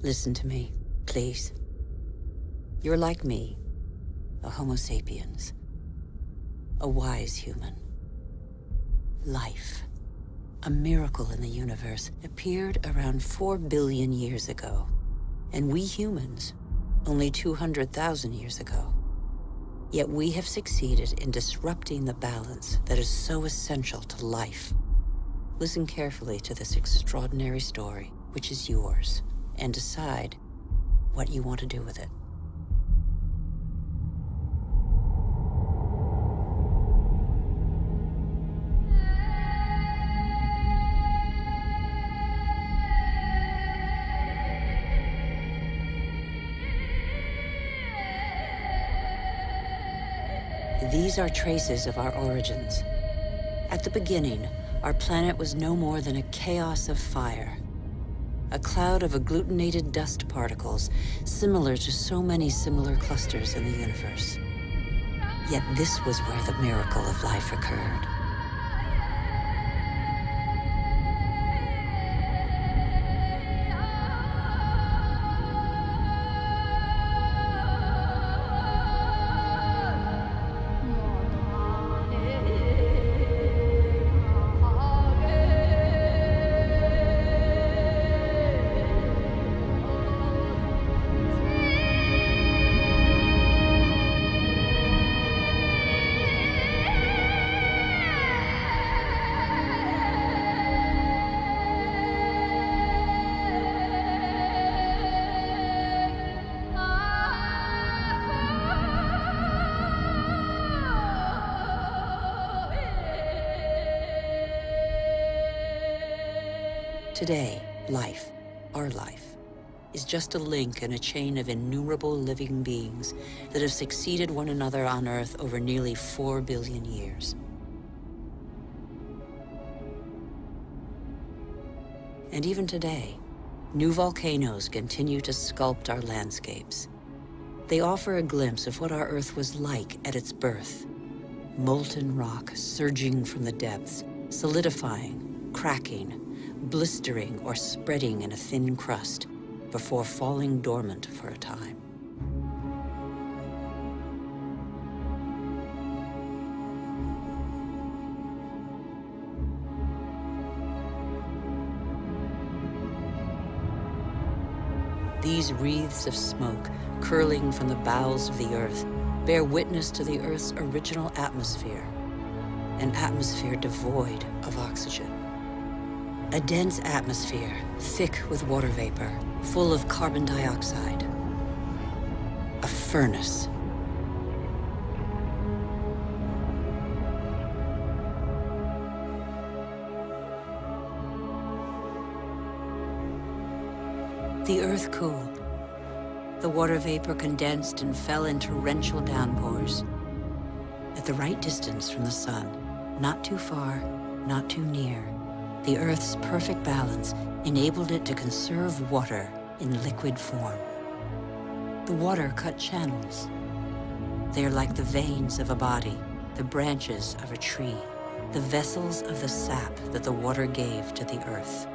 Listen to me, please. You're like me, a Homo sapiens, a wise human. Life, a miracle in the universe, appeared around 4 billion years ago, and we humans, only 200,000 years ago. Yet we have succeeded in disrupting the balance that is so essential to life. Listen carefully to this extraordinary story, which is yours, and decide what you want to do with it. These are traces of our origins. At the beginning, our planet was no more than a chaos of fire. A cloud of agglutinated dust particles, similar to so many similar clusters in the universe. Yet this was where the miracle of life occurred. Today, life, our life, is just a link in a chain of innumerable living beings that have succeeded one another on Earth over nearly 4 billion years. And even today, new volcanoes continue to sculpt our landscapes. They offer a glimpse of what our Earth was like at its birth. Molten rock surging from the depths, solidifying, cracking, blistering or spreading in a thin crust before falling dormant for a time. These wreaths of smoke curling from the bowels of the Earth bear witness to the Earth's original atmosphere, an atmosphere devoid of oxygen. A dense atmosphere, thick with water vapor, full of carbon dioxide. A furnace. The Earth cooled. The water vapor condensed and fell in torrential downpours. At the right distance from the sun, not too far, not too near, the Earth's perfect balance enabled it to conserve water in liquid form. The water cut channels. They are like the veins of a body, the branches of a tree, the vessels of the sap that the water gave to the Earth.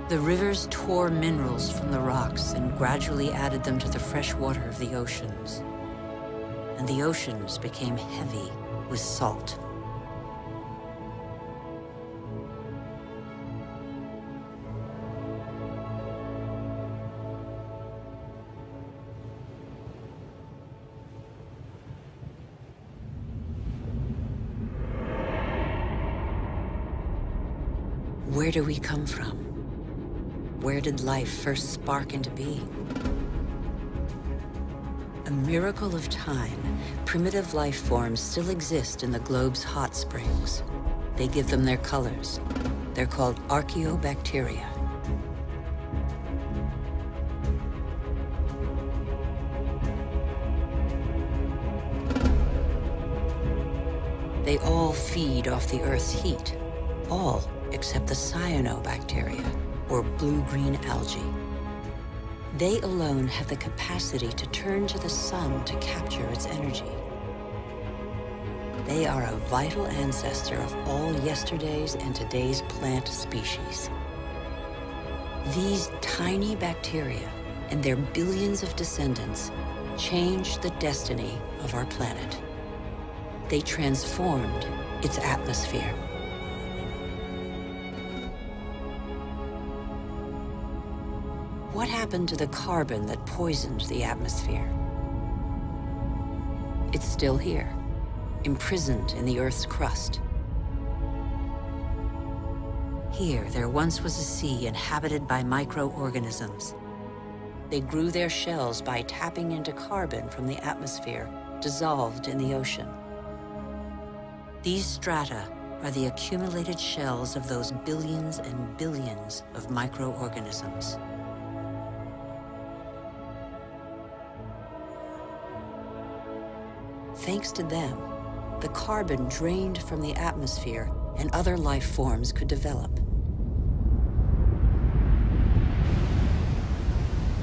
The rivers tore minerals from the rocks and gradually added them to the fresh water of the oceans. And the oceans became heavy with salt. Where do we come from? Where did life first spark into being? A miracle of time, primitive life forms still exist in the globe's hot springs. They give them their colors. They're called archaeobacteria. They all feed off the Earth's heat, all except the cyanobacteria, or blue-green algae. They alone have the capacity to turn to the sun to capture its energy. They are a vital ancestor of all yesterday's and today's plant species. These tiny bacteria and their billions of descendants changed the destiny of our planet. They transformed its atmosphere. What happened to the carbon that poisoned the atmosphere? It's still here, imprisoned in the Earth's crust. Here, there once was a sea inhabited by microorganisms. They grew their shells by tapping into carbon from the atmosphere, dissolved in the ocean. These strata are the accumulated shells of those billions and billions of microorganisms. Thanks to them, the carbon drained from the atmosphere and other life forms could develop.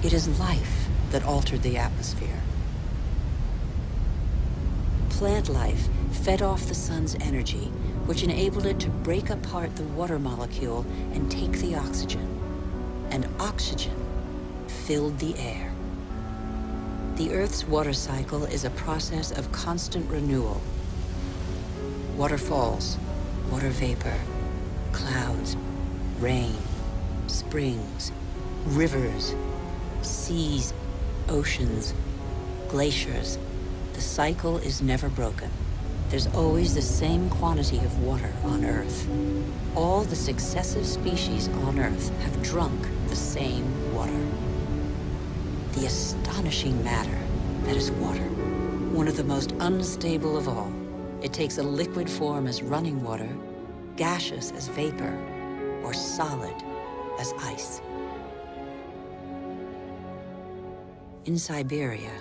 It is life that altered the atmosphere. Plant life fed off the sun's energy, which enabled it to break apart the water molecule and take the oxygen. And oxygen filled the air. The Earth's water cycle is a process of constant renewal. Water falls, water vapor, clouds, rain, springs, rivers, seas, oceans, glaciers. The cycle is never broken. There's always the same quantity of water on Earth. All the successive species on Earth have drunk the same water. The astonishing matter that is water, one of the most unstable of all. It takes a liquid form as running water, gaseous as vapor, or solid as ice. In Siberia,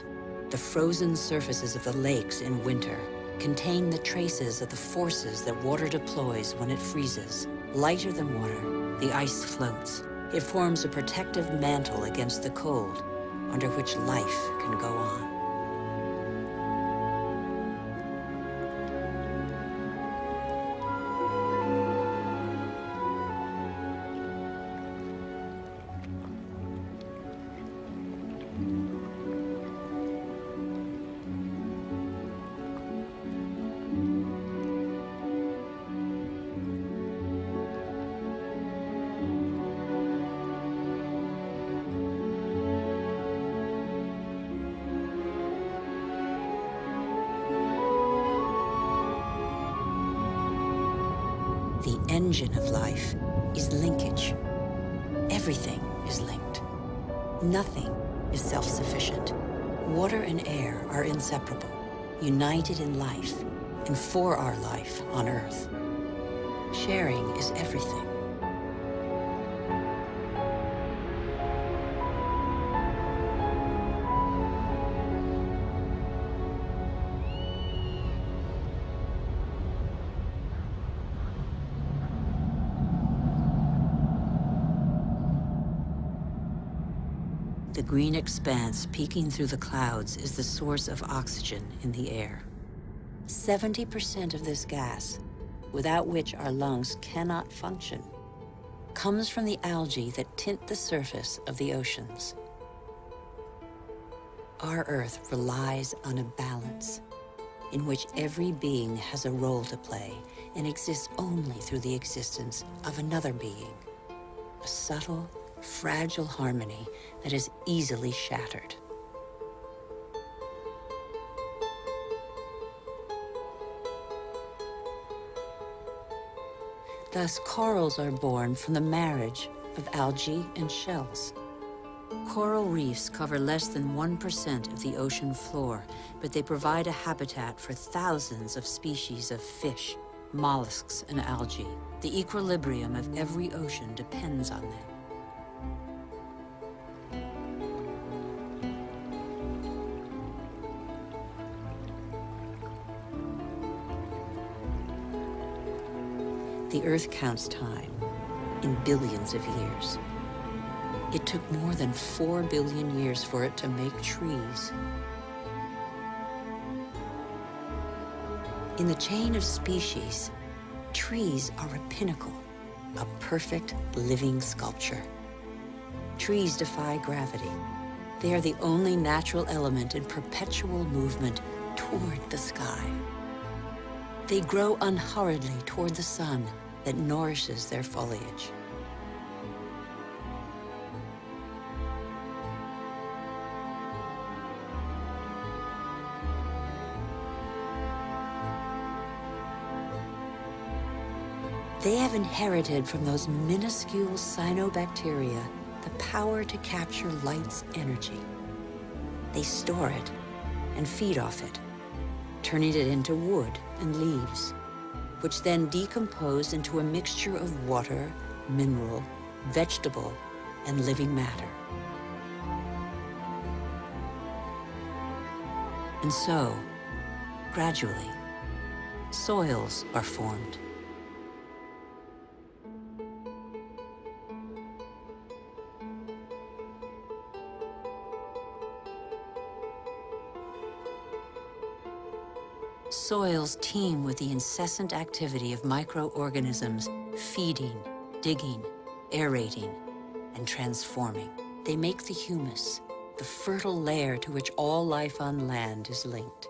the frozen surfaces of the lakes in winter contain the traces of the forces that water deploys when it freezes. Lighter than water, the ice floats. It forms a protective mantle against the cold, under which life can go on. The engine of life is linkage. Everything is linked. Nothing is self-sufficient. Water and air are inseparable, united in life and for our life on Earth. Sharing is everything. The green expanse peeking through the clouds is the source of oxygen in the air. 70% of this gas, without which our lungs cannot function, comes from the algae that tint the surface of the oceans. Our Earth relies on a balance in which every being has a role to play and exists only through the existence of another being. A subtle, fragile harmony that is easily shattered. Thus, corals are born from the marriage of algae and shells. Coral reefs cover less than 1% of the ocean floor, but they provide a habitat for thousands of species of fish, mollusks, and algae. The equilibrium of every ocean depends on them. The Earth counts time in billions of years. It took more than 4 billion years for it to make trees. In the chain of species, trees are a pinnacle, a perfect living sculpture. Trees defy gravity. They are the only natural element in perpetual movement toward the sky. They grow unhurriedly toward the sun that nourishes their foliage. They have inherited from those minuscule cyanobacteria the power to capture light's energy. They store it and feed off it, turning it into wood and leaves, which then decompose into a mixture of water, mineral, vegetable, and living matter. And so, gradually, soils are formed. Soils teem with the incessant activity of microorganisms feeding, digging, aerating, and transforming. They make the humus, the fertile layer to which all life on land is linked.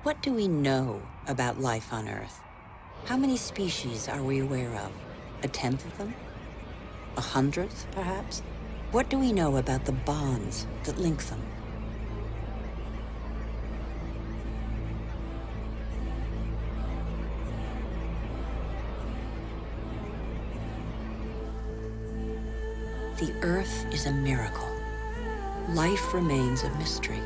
What do we know about life on Earth? How many species are we aware of? 1/10 of them? 100th, perhaps? What do we know about the bonds that link them? The Earth is a miracle. Life remains a mystery.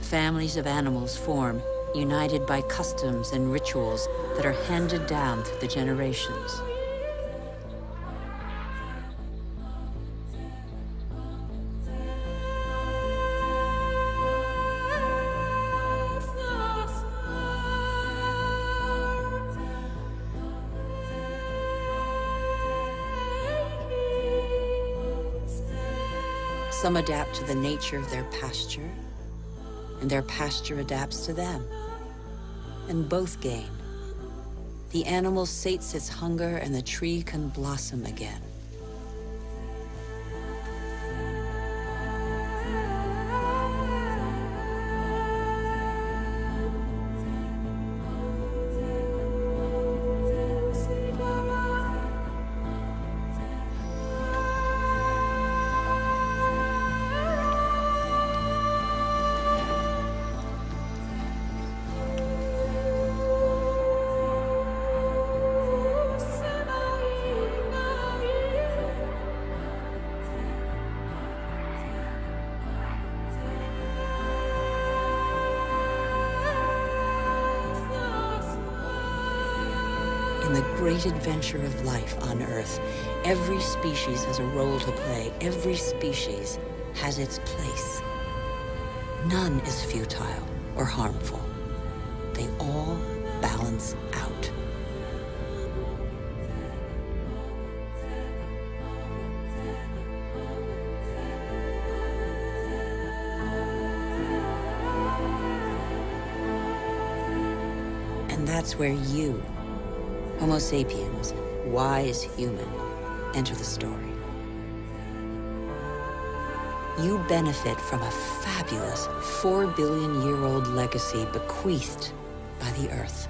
Families of animals form, united by customs and rituals that are handed down through the generations. Some adapt to the nature of their pasture, and their pasture adapts to them. And both gain. The animal sates its hunger, and the tree can blossom again. In the great adventure of life on Earth, every species has a role to play. Every species has its place. None is futile or harmful. They all balance out. And that's where you, Homo sapiens, wise human, enter the story. You benefit from a fabulous 4 billion-year-old legacy bequeathed by the Earth.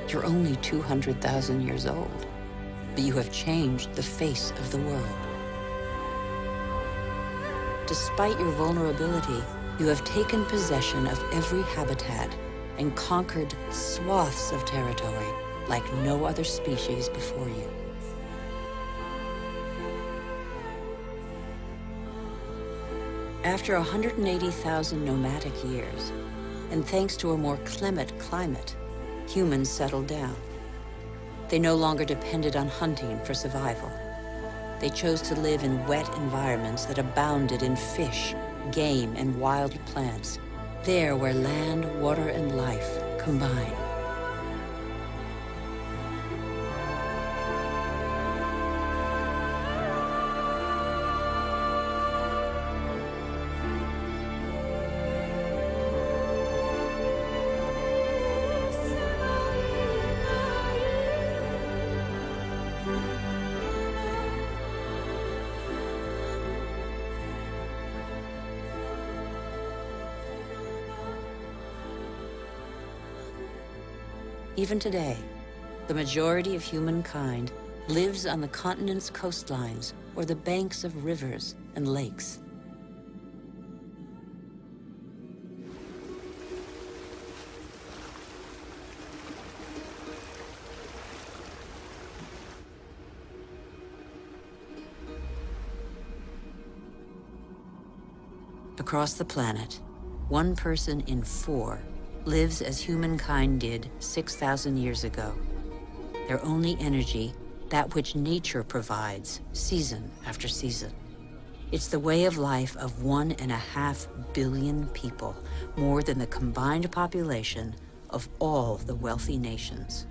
You're only 200,000 years old, but you have changed the face of the world. Despite your vulnerability, you have taken possession of every habitat and conquered swaths of territory like no other species before you. After 180,000 nomadic years, and thanks to a more clement climate, humans settled down. They no longer depended on hunting for survival. They chose to live in wet environments that abounded in fish, game, and wild plants, there where land, water, and life combine. Even today, the majority of humankind lives on the continent's coastlines or the banks of rivers and lakes. Across the planet, 1 person in 4 lives as humankind did 6,000 years ago. Their only energy, that which nature provides, season after season. It's the way of life of 1.5 billion people, more than the combined population of all the wealthy nations.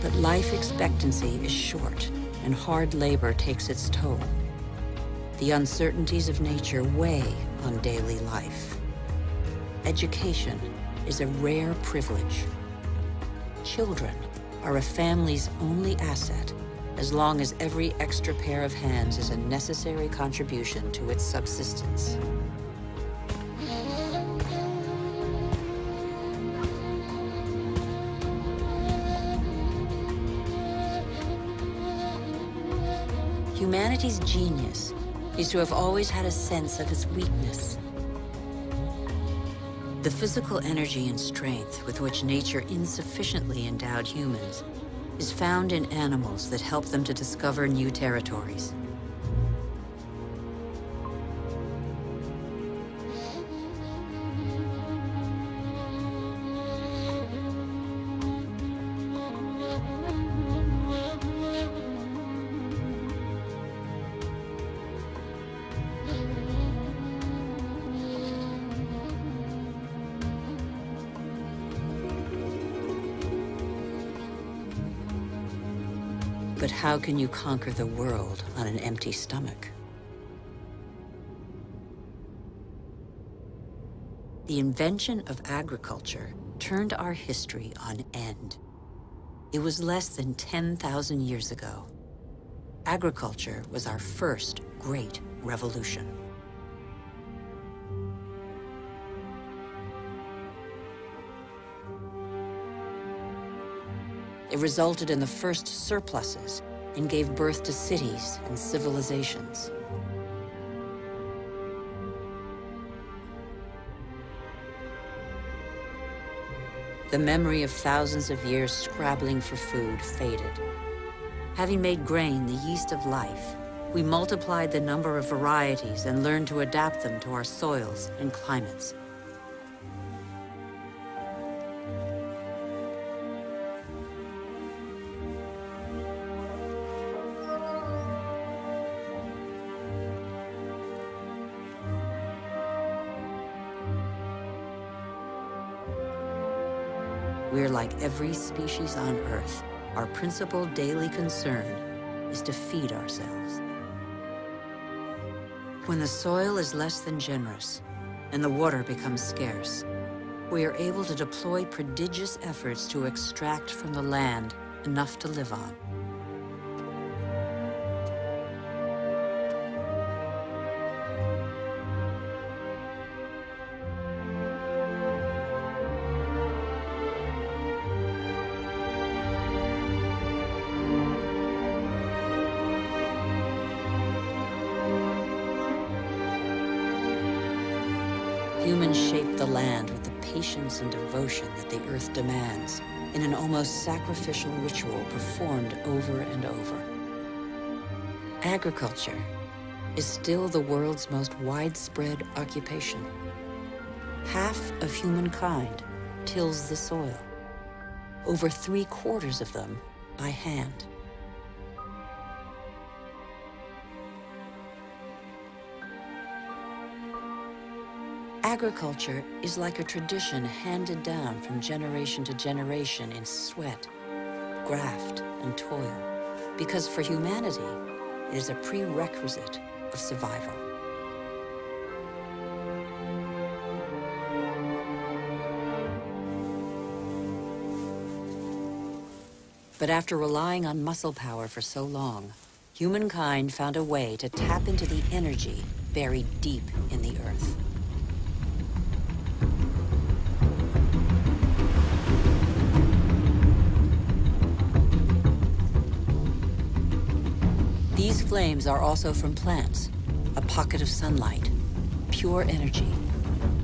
But life expectancy is short, and hard labor takes its toll. The uncertainties of nature weigh on daily life. Education is a rare privilege. Children are a family's only asset, as long as every extra pair of hands is a necessary contribution to its subsistence. Humanity's genius is to have always had a sense of its weakness. The physical energy and strength with which nature insufficiently endowed humans is found in animals that help them to discover new territories. But how can you conquer the world on an empty stomach? The invention of agriculture turned our history on end. It was less than 10,000 years ago. Agriculture was our first great revolution. It resulted in the first surpluses and gave birth to cities and civilizations. The memory of thousands of years scrabbling for food faded. Having made grain the yeast of life, we multiplied the number of varieties and learned to adapt them to our soils and climates. We're like every species on Earth. Our principal daily concern is to feed ourselves. When the soil is less than generous and the water becomes scarce, we are able to deploy prodigious efforts to extract from the land enough to live on. Humans shape the land with the patience and devotion that the earth demands in an almost sacrificial ritual performed over and over. Agriculture is still the world's most widespread occupation. Half of humankind tills the soil, over 3/4 of them by hand. Agriculture is like a tradition handed down from generation to generation in sweat, graft, and toil, because for humanity, it is a prerequisite of survival. But after relying on muscle power for so long, humankind found a way to tap into the energy buried deep in the earth. These flames are also from plants, a pocket of sunlight, pure energy,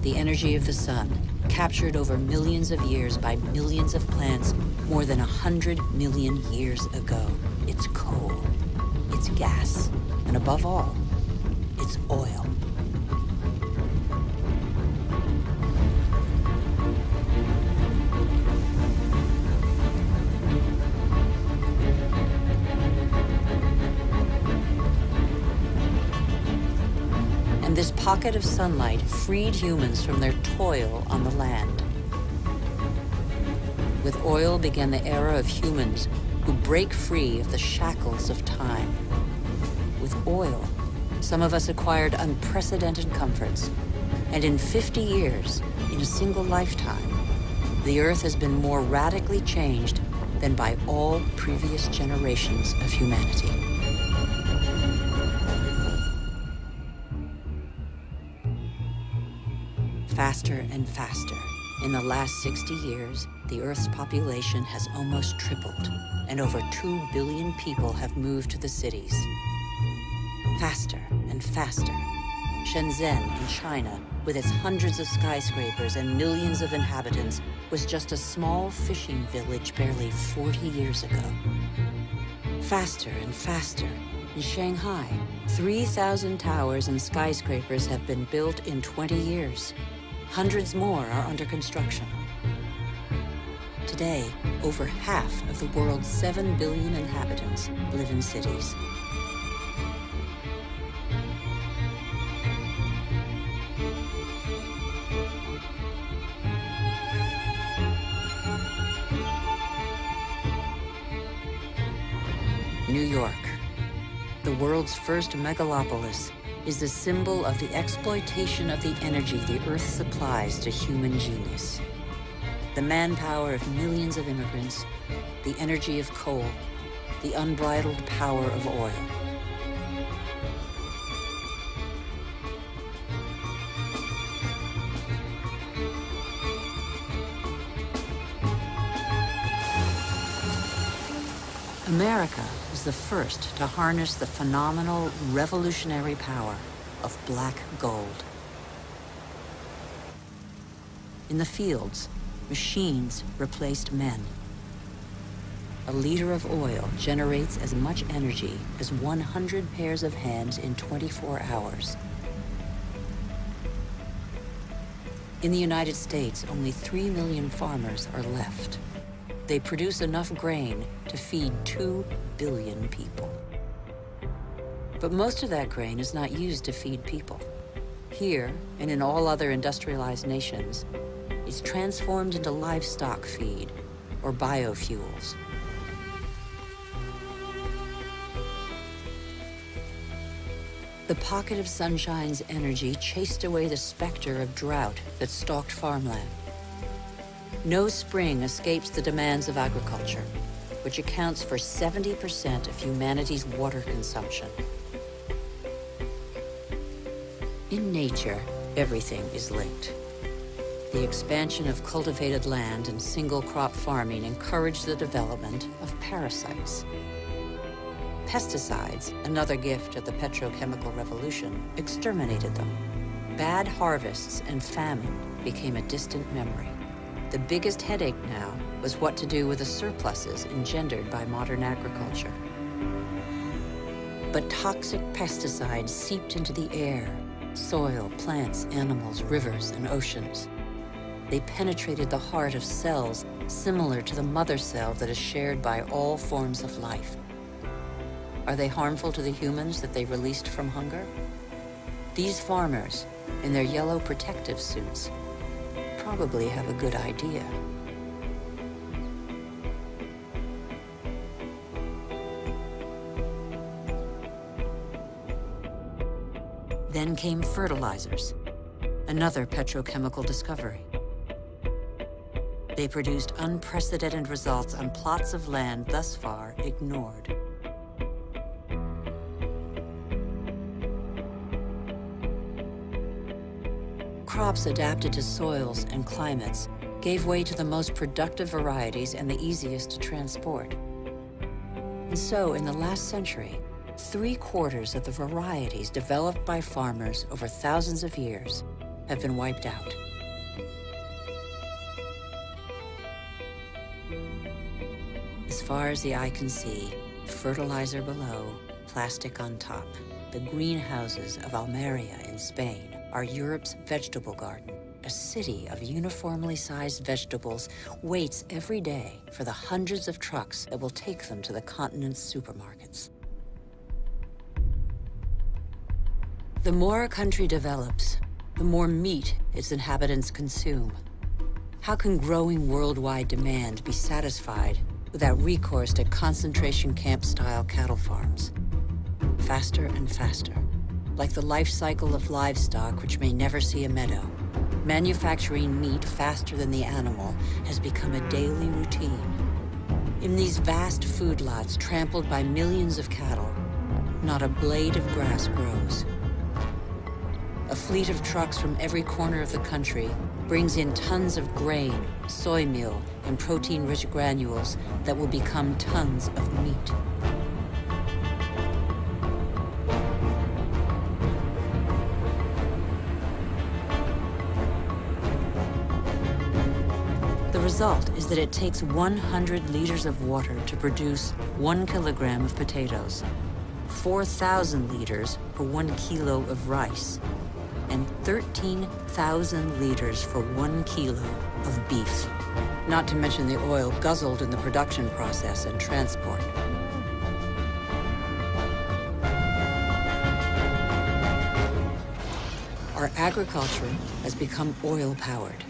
the energy of the sun, captured over millions of years by millions of plants more than 100 million years ago. It's coal, it's gas, and above all, it's oil. This pocket of sunlight freed humans from their toil on the land. With oil began the era of humans who break free of the shackles of time. With oil, some of us acquired unprecedented comforts, and in 50 years, in a single lifetime, the Earth has been more radically changed than by all previous generations of humanity. Faster and faster. In the last 60 years, the Earth's population has almost tripled, and over 2 billion people have moved to the cities. Faster and faster. Shenzhen in China, with its hundreds of skyscrapers and millions of inhabitants, was just a small fishing village barely 40 years ago. Faster and faster. In Shanghai, 3,000 towers and skyscrapers have been built in 20 years. Hundreds more are under construction. Today, over half of the world's 7 billion inhabitants live in cities. New York, the world's first megalopolis, is the symbol of the exploitation of the energy the Earth supplies to human genius. The manpower of millions of immigrants, the energy of coal, the unbridled power of oil. America was the first to harness the phenomenal, revolutionary power of black gold. In the fields, machines replaced men. a liter of oil generates as much energy as 100 pairs of hands in 24 hours. In the United States, only 3 million farmers are left. They produce enough grain to feed 2 billion people. But most of that grain is not used to feed people. Here, and in all other industrialized nations, it's transformed into livestock feed, or biofuels. The pocket of sunshine's energy chased away the specter of drought that stalked farmland. No spring escapes the demands of agriculture, which accounts for 70% of humanity's water consumption. In nature, everything is linked. The expansion of cultivated land and single-crop farming encouraged the development of parasites. Pesticides, another gift of the petrochemical revolution, exterminated them. Bad harvests and famine became a distant memory. The biggest headache now was what to do with the surpluses engendered by modern agriculture. But toxic pesticides seeped into the air, soil, plants, animals, rivers, and oceans. They penetrated the heart of cells similar to the mother cell that is shared by all forms of life. Are they harmful to the humans that they released from hunger? These farmers, in their yellow protective suits, probably have a good idea. Then came fertilizers, another petrochemical discovery. They produced unprecedented results on plots of land thus far ignored. Crops adapted to soils and climates gave way to the most productive varieties and the easiest to transport. And so, in the last century, 3/4 of the varieties developed by farmers over thousands of years have been wiped out. As far as the eye can see, fertilizer below, plastic on top. The greenhouses of Almeria in Spain are Europe's vegetable garden. A city of uniformly sized vegetables waits every day for the hundreds of trucks that will take them to the continent's supermarkets. The more a country develops, the more meat its inhabitants consume. How can growing worldwide demand be satisfied without recourse to concentration camp-style cattle farms? Faster and faster. Like the life cycle of livestock, which may never see a meadow, manufacturing meat faster than the animal has become a daily routine. In these vast food lots trampled by millions of cattle, not a blade of grass grows. A fleet of trucks from every corner of the country brings in tons of grain, soy meal, and protein-rich granules that will become tons of meat. The result is that it takes 100 liters of water to produce 1 kilogram of potatoes, 4,000 liters for 1 kilo of rice, and 13,000 liters for 1 kilo of beef, not to mention the oil guzzled in the production process and transport. Our agriculture has become oil-powered.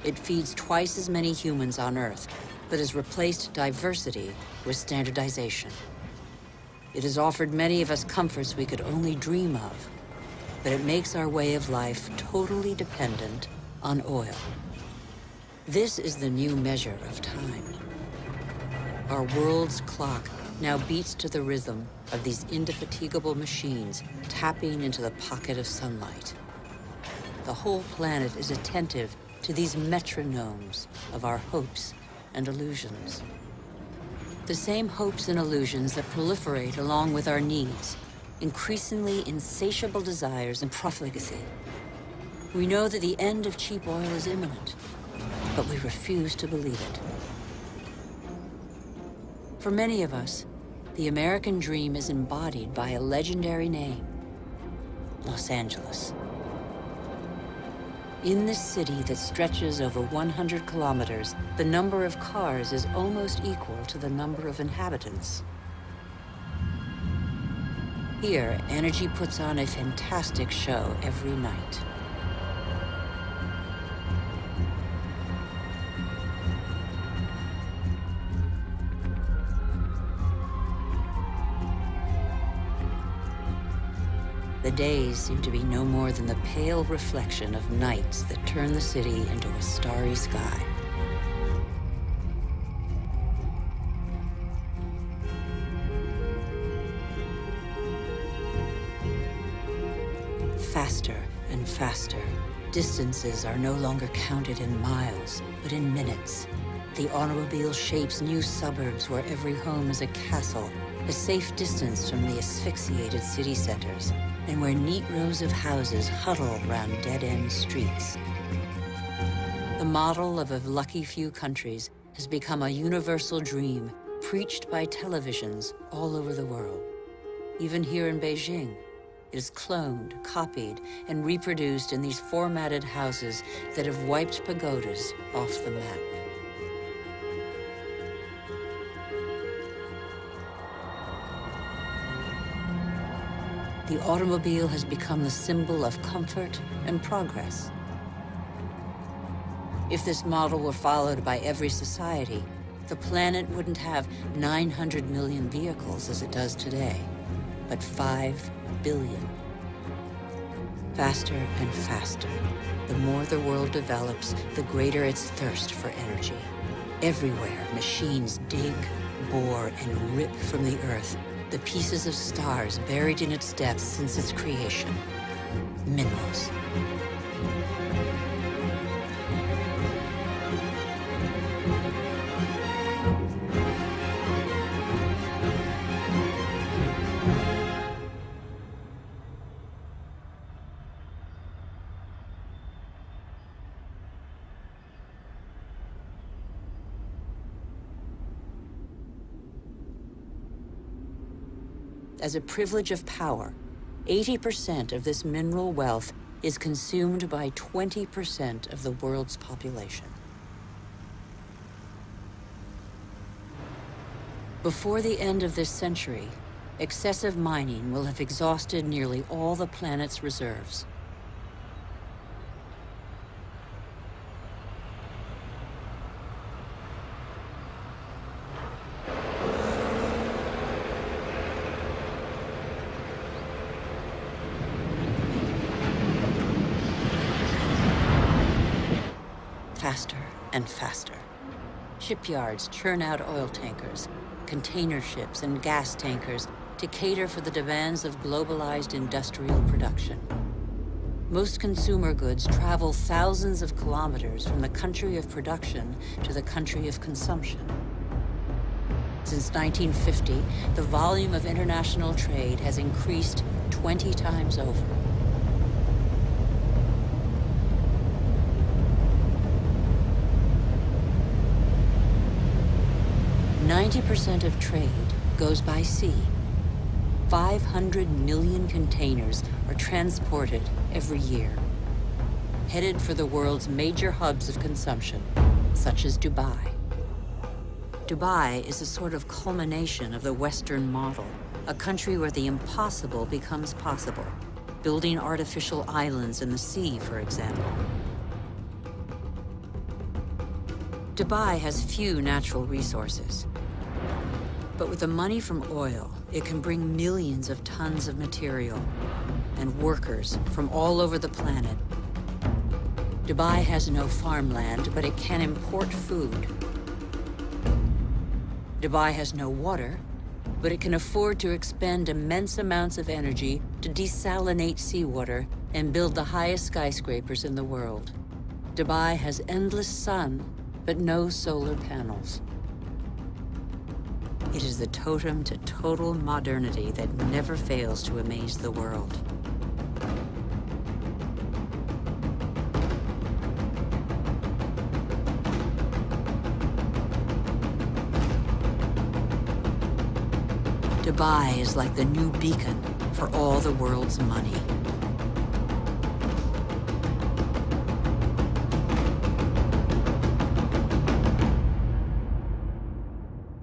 It feeds twice as many humans on Earth, but has replaced diversity with standardization. It has offered many of us comforts we could only dream of, but it makes our way of life totally dependent on oil. This is the new measure of time. Our world's clock now beats to the rhythm of these indefatigable machines tapping into the pocket of sunlight. The whole planet is attentive to these metronomes of our hopes and illusions. The same hopes and illusions that proliferate along with our needs, increasingly insatiable desires and profligacy. We know that the end of cheap oil is imminent, but we refuse to believe it. For many of us, the American dream is embodied by a legendary name, Los Angeles. In this city that stretches over 100 kilometers, the number of cars is almost equal to the number of inhabitants. Here, energy puts on a fantastic show every night. The days seem to be no more than the pale reflection of nights that turn the city into a starry sky. Faster and faster. Distances are no longer counted in miles, but in minutes. The automobile shapes new suburbs where every home is a castle, a safe distance from the asphyxiated city centers, and where neat rows of houses huddle around dead-end streets. The model of a lucky few countries has become a universal dream preached by televisions all over the world. Even here in Beijing, it is cloned, copied, and reproduced in these formatted houses that have wiped pagodas off the map. The automobile has become the symbol of comfort and progress. If this model were followed by every society, the planet wouldn't have 900 million vehicles as it does today, but 5 billion. Faster and faster. The more the world develops, the greater its thirst for energy. Everywhere, machines dig, bore, and rip from the earth the pieces of stars buried in its depths since its creation. Minerals. As a privilege of power, 80% of this mineral wealth is consumed by 20% of the world's population. Before the end of this century, excessive mining will have exhausted nearly all the planet's reserves. Faster and faster. Shipyards churn out oil tankers, container ships, and gas tankers to cater for the demands of globalized industrial production. Most consumer goods travel thousands of kilometers from the country of production to the country of consumption. Since 1950, the volume of international trade has increased 20 times over. 90% of trade goes by sea. 500 million containers are transported every year, headed for the world's major hubs of consumption, such as Dubai. Dubai is a sort of culmination of the Western model, a country where the impossible becomes possible, building artificial islands in the sea, for example. Dubai has few natural resources. But with the money from oil, it can bring millions of tons of material and workers from all over the planet. Dubai has no farmland, but it can import food. Dubai has no water, but it can afford to expend immense amounts of energy to desalinate seawater and build the highest skyscrapers in the world. Dubai has endless sun, but no solar panels. It is the totem to total modernity that never fails to amaze the world. Dubai is like the new beacon for all the world's money.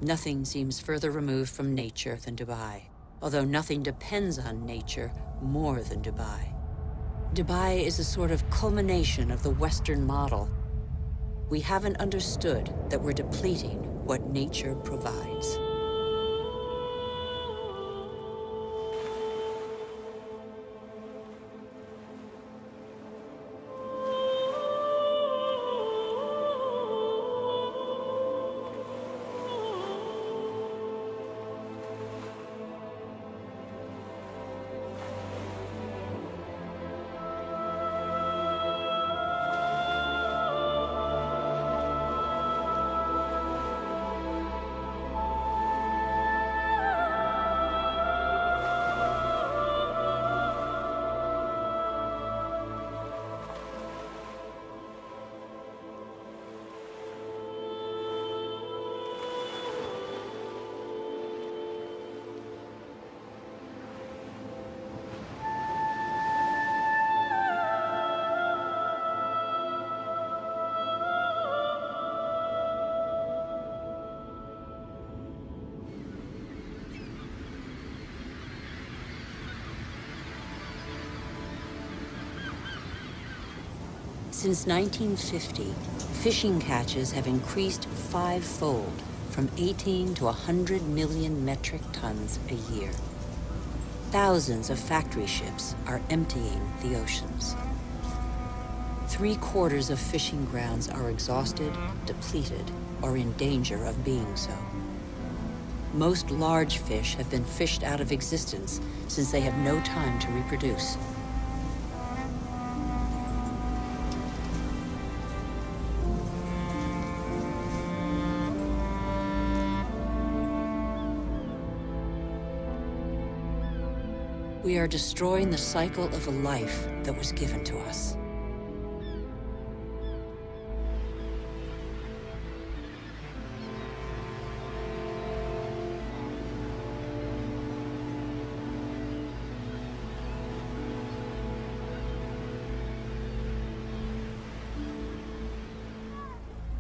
Nothing seems further removed from nature than Dubai, although nothing depends on nature more than Dubai. Dubai is a sort of culmination of the Western model. We haven't understood that we're depleting what nature provides. Since 1950, fishing catches have increased five-fold, from 18 to 100 million metric tons a year. Thousands of factory ships are emptying the oceans. 3/4 of fishing grounds are exhausted, depleted, or in danger of being so. Most large fish have been fished out of existence since they have no time to reproduce. We are destroying the cycle of a life that was given to us.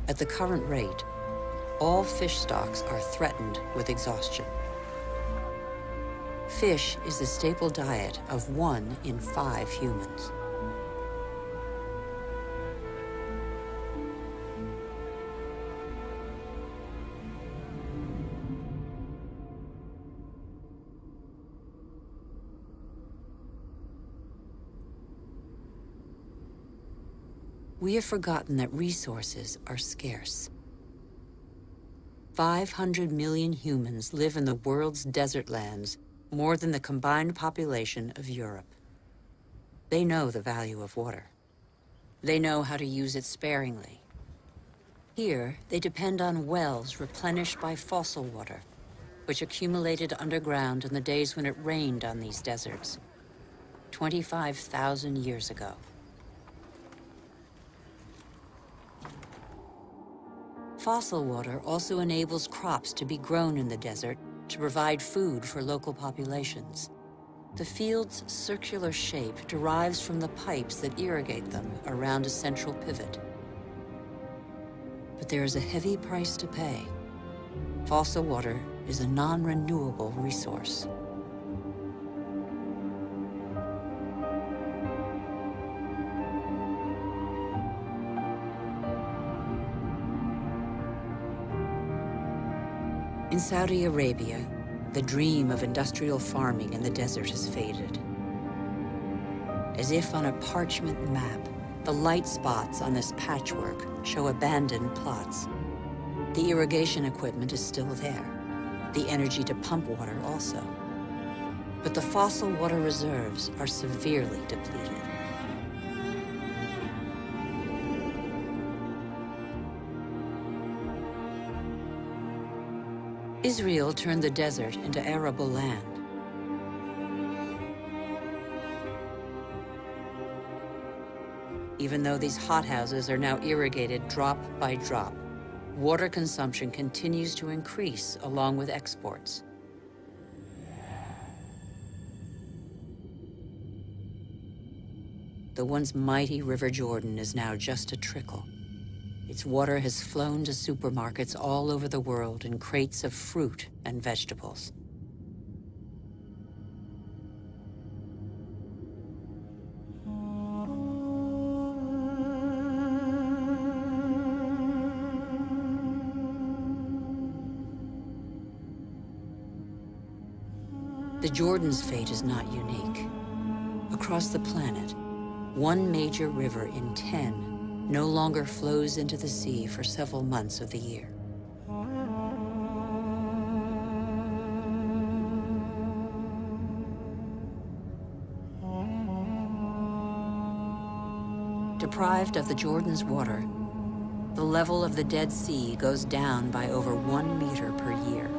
At the current rate, all fish stocks are threatened with exhaustion. Fish is the staple diet of 1 in 5 humans. We have forgotten that resources are scarce. 500 million humans live in the world's desert lands, more than the combined population of Europe. They know the value of water. They know how to use it sparingly. Here, they depend on wells replenished by fossil water, which accumulated underground in the days when it rained on these deserts, 25,000 years ago. Fossil water also enables crops to be grown in the desert to provide food for local populations. The field's circular shape derives from the pipes that irrigate them around a central pivot. But there is a heavy price to pay. Fossil water is a non-renewable resource. In Saudi Arabia, the dream of industrial farming in the desert has faded. As if on a parchment map, the light spots on this patchwork show abandoned plots. The irrigation equipment is still there, the energy to pump water also. But the fossil water reserves are severely depleted. Israel turned the desert into arable land. Even though these hothouses are now irrigated drop by drop, water consumption continues to increase along with exports. the once mighty River Jordan is now just a trickle. Its water has flown to supermarkets all over the world in crates of fruit and vegetables. The Jordan's fate is not unique. Across the planet, one major river in 10 no longer flows into the sea for several months of the year. Deprived of the Jordan's water, the level of the Dead Sea goes down by over 1 meter per year.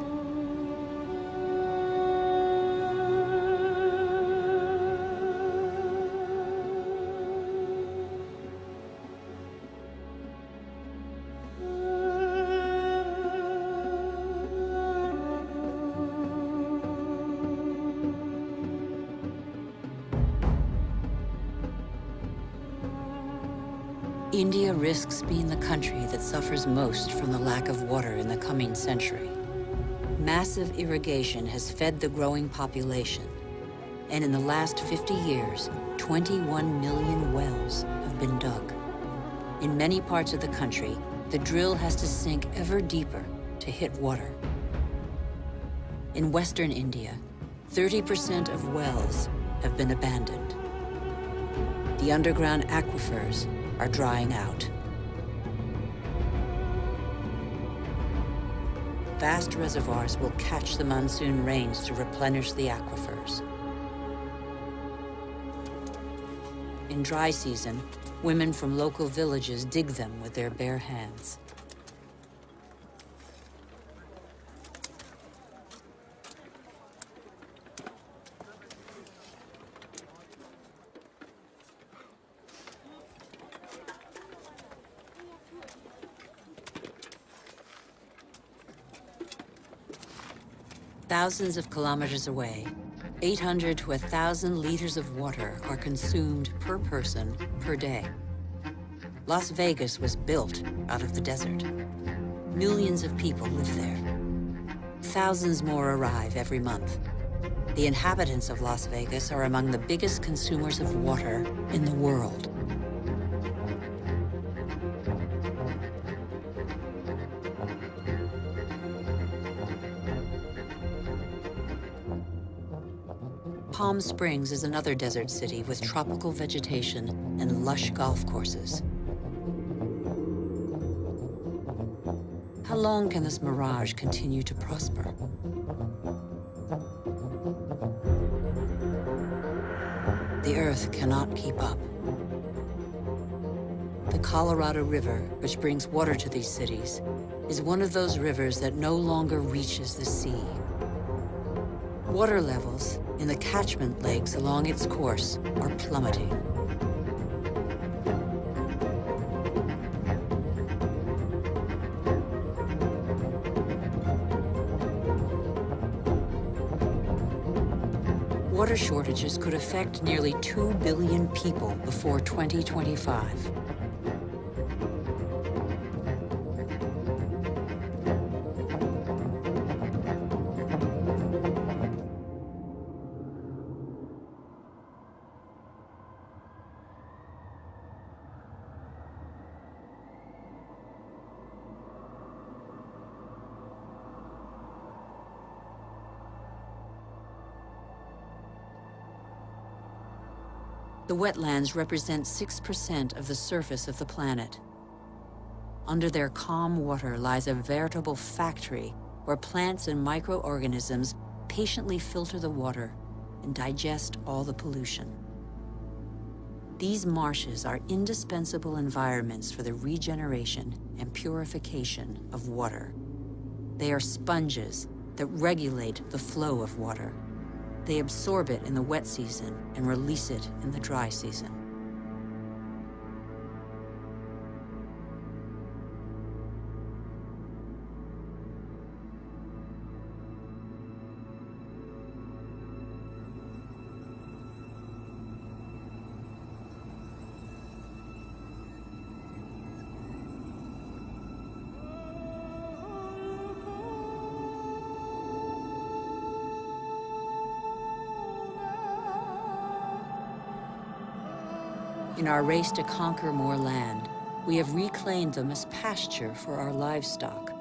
India risks being the country that suffers most from the lack of water in the coming century. Massive irrigation has fed the growing population, and in the last 50 years, 21 million wells have been dug. In many parts of the country, the drill has to sink ever deeper to hit water. In western India, 30% of wells have been abandoned. The underground aquifers are drying out. Vast reservoirs will catch the monsoon rains to replenish the aquifers. In dry season, women from local villages dig them with their bare hands. Thousands of kilometers away, 800 to 1,000 liters of water are consumed per person per day. Las Vegas was built out of the desert. Millions of people live there. Thousands more arrive every month. The inhabitants of Las Vegas are among the biggest consumers of water in the world. Palm Springs is another desert city with tropical vegetation and lush golf courses. How long can this mirage continue to prosper? The Earth cannot keep up. The Colorado River, which brings water to these cities, is one of those rivers that no longer reaches the sea. Water levels in the catchment lakes along its course are plummeting. Water shortages could affect nearly 2 billion people before 2025. The wetlands represent 6% of the surface of the planet. Under their calm water lies a veritable factory where plants and microorganisms patiently filter the water and digest all the pollution. These marshes are indispensable environments for the regeneration and purification of water. They are sponges that regulate the flow of water. They absorb it in the wet season and release it in the dry season. In our race to conquer more land, we have reclaimed them as pasture for our livestock,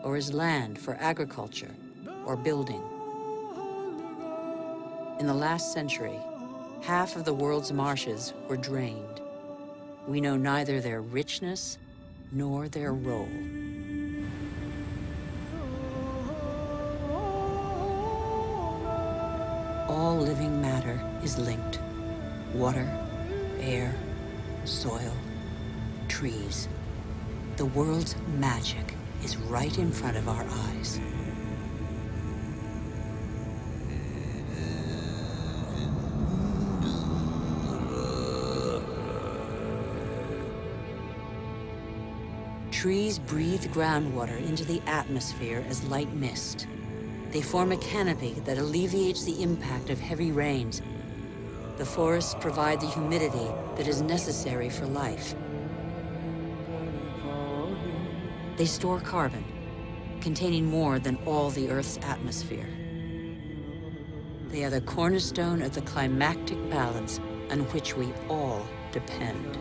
or as land for agriculture or building. In the last century, half of the world's marshes were drained. We know neither their richness nor their role. All living matter is linked. Water, air, soil, trees. The world's magic is right in front of our eyes. Trees breathe groundwater into the atmosphere as light mist. They form a canopy that alleviates the impact of heavy rains. The forests provide the humidity that is necessary for life. They store carbon, containing more than all the Earth's atmosphere. They are the cornerstone of the climactic balance on which we all depend.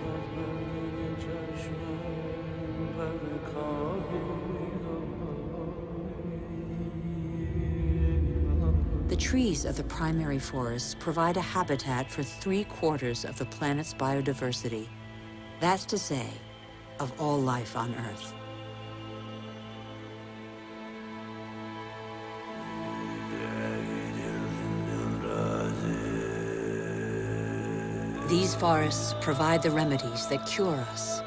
The trees of the primary forests provide a habitat for 3/4 of the planet's biodiversity. That's to say, of all life on Earth. These forests provide the remedies that cure us.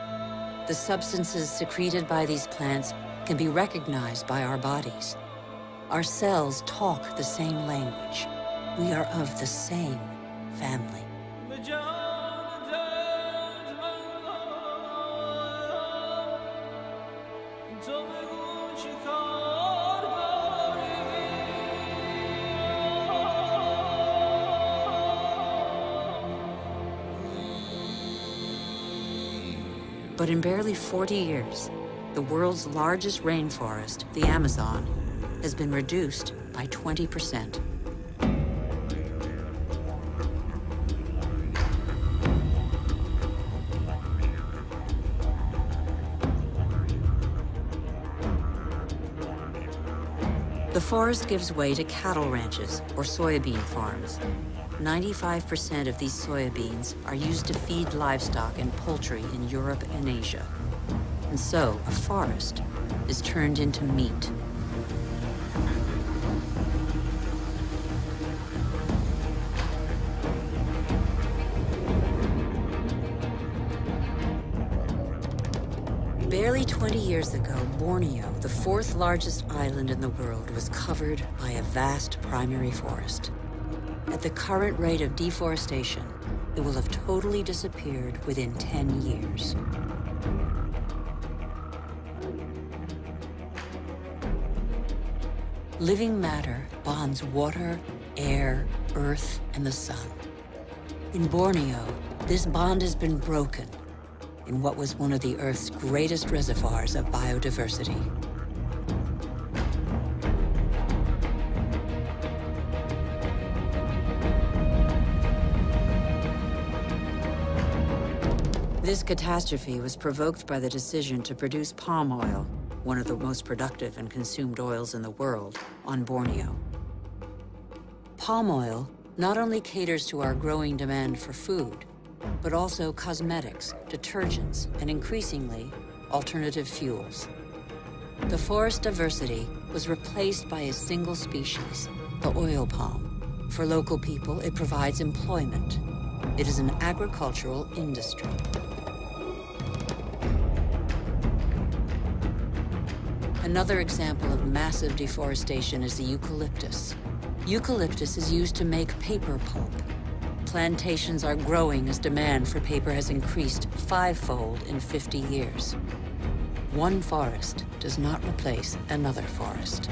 The substances secreted by these plants can be recognized by our bodies. Our cells talk the same language. We are of the same family. But in barely 40 years, the world's largest rainforest, the Amazon, has been reduced by 20%. The forest gives way to cattle ranches or soybean farms. 95% of these soybeans are used to feed livestock and poultry in Europe and Asia. And so, a forest is turned into meat. Barely 20 years ago, Borneo, the 4th largest island in the world, was covered by a vast primary forest. At the current rate of deforestation, it will have totally disappeared within 10 years. Living matter bonds water, air, earth, and the sun. In Borneo, this bond has been broken in what was one of the Earth's greatest reservoirs of biodiversity. This catastrophe was provoked by the decision to produce palm oil, one of the most productive and consumed oils in the world, on Borneo. Palm oil not only caters to our growing demand for food, but also cosmetics, detergents, and increasingly, alternative fuels. The forest diversity was replaced by a single species, the oil palm. For local people, it provides employment. It is an agricultural industry. Another example of massive deforestation is the eucalyptus. Eucalyptus is used to make paper pulp. Plantations are growing as demand for paper has increased 5-fold in 50 years. One forest does not replace another forest.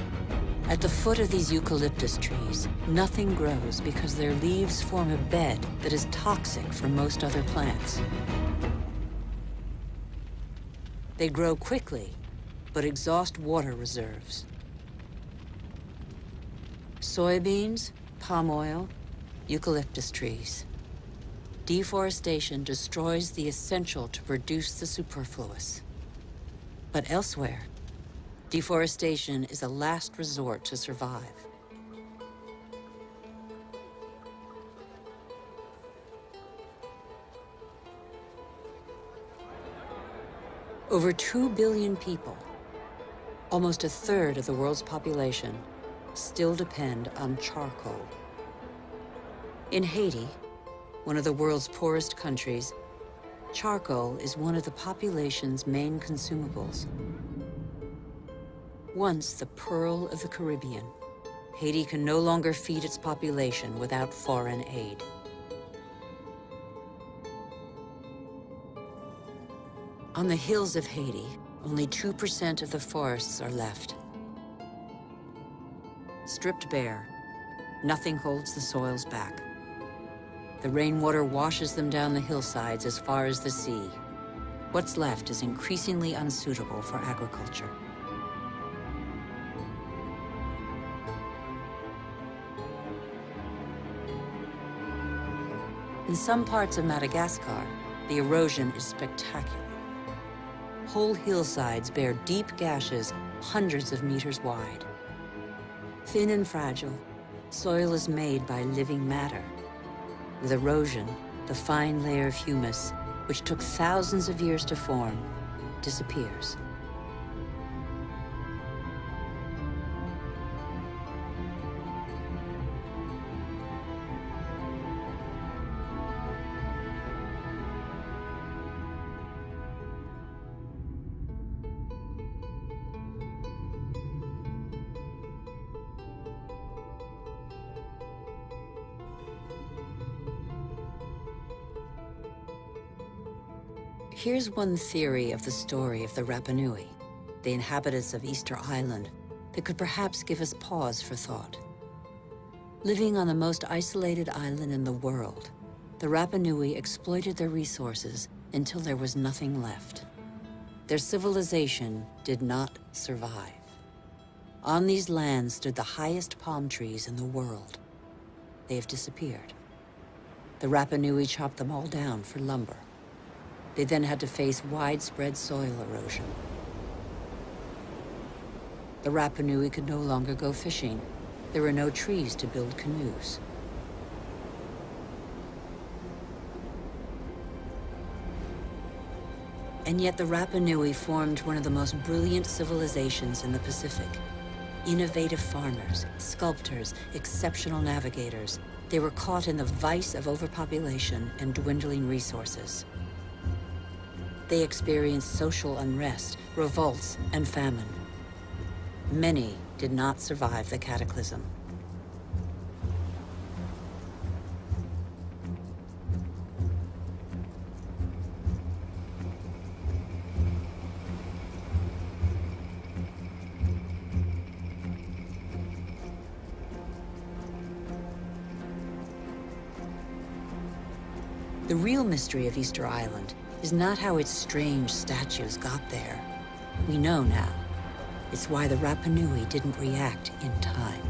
At the foot of these eucalyptus trees, nothing grows because their leaves form a bed that is toxic for most other plants. They grow quickly, but exhaust water reserves. Soybeans, palm oil, eucalyptus trees. Deforestation destroys the essential to produce the superfluous. But elsewhere, deforestation is a last resort to survive. Over 2 billion people, almost a third of the world's population, still depend on charcoal. In Haiti, one of the world's poorest countries, charcoal is one of the population's main consumables. Once the pearl of the Caribbean, Haiti can no longer feed its population without foreign aid. On the hills of Haiti, only 2% of the forests are left. Stripped bare, nothing holds the soils back. The rainwater washes them down the hillsides as far as the sea. What's left is increasingly unsuitable for agriculture. In some parts of Madagascar, the erosion is spectacular. Whole hillsides bear deep gashes hundreds of meters wide. Thin and fragile, soil is made by living matter. With erosion, the fine layer of humus, which took thousands of years to form, disappears. Here's one theory of the story of the Rapa Nui, the inhabitants of Easter Island, that could perhaps give us pause for thought. Living on the most isolated island in the world, the Rapa Nui exploited their resources until there was nothing left. Their civilization did not survive. On these lands stood the highest palm trees in the world. They have disappeared. The Rapa Nui chopped them all down for lumber. They then had to face widespread soil erosion. The Rapa Nui could no longer go fishing. There were no trees to build canoes. And yet the Rapa Nui formed one of the most brilliant civilizations in the Pacific. Innovative farmers, sculptors, exceptional navigators. They were caught in the vice of overpopulation and dwindling resources. They experienced social unrest, revolts, and famine. Many did not survive the cataclysm. The real mystery of Easter Island is not how its strange statues got there. We know now. It's why the Rapa Nui didn't react in time.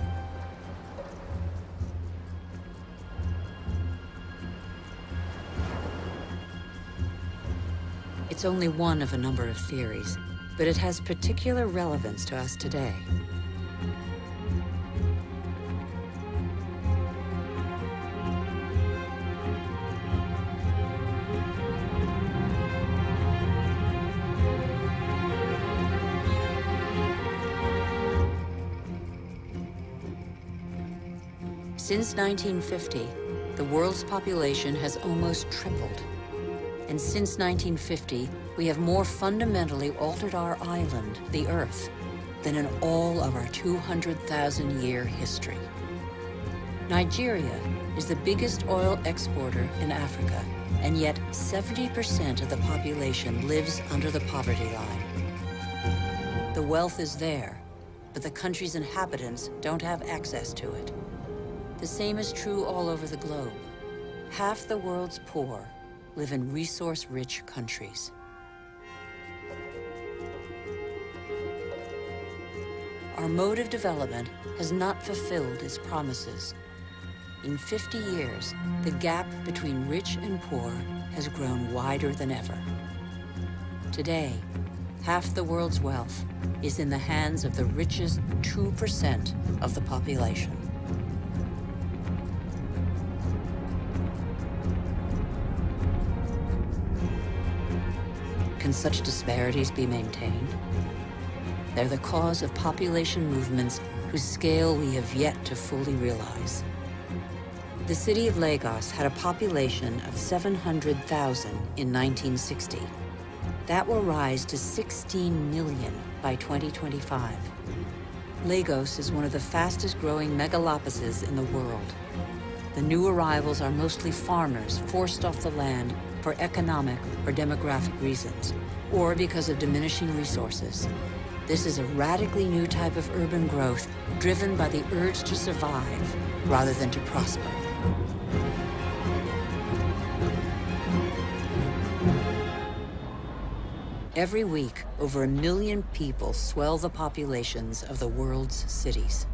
It's only one of a number of theories, but it has particular relevance to us today. Since 1950, the world's population has almost tripled. And since 1950, we have more fundamentally altered our island, the Earth, than in all of our 200,000-year history. Nigeria is the biggest oil exporter in Africa, and yet 70% of the population lives under the poverty line. The wealth is there, but the country's inhabitants don't have access to it. The same is true all over the globe. Half the world's poor live in resource-rich countries. Our mode of development has not fulfilled its promises. In 50 years, the gap between rich and poor has grown wider than ever. Today, half the world's wealth is in the hands of the richest 2% of the population. Can such disparities be maintained? They're the cause of population movements whose scale we have yet to fully realize. The city of Lagos had a population of 700,000 in 1960. That will rise to 16 million by 2025. Lagos is one of the fastest growing megalopolises in the world. The new arrivals are mostly farmers forced off the land for economic or demographic reasons, or because of diminishing resources. This is a radically new type of urban growth driven by the urge to survive rather than to prosper. Every week, over 1 million people swell the populations of the world's cities.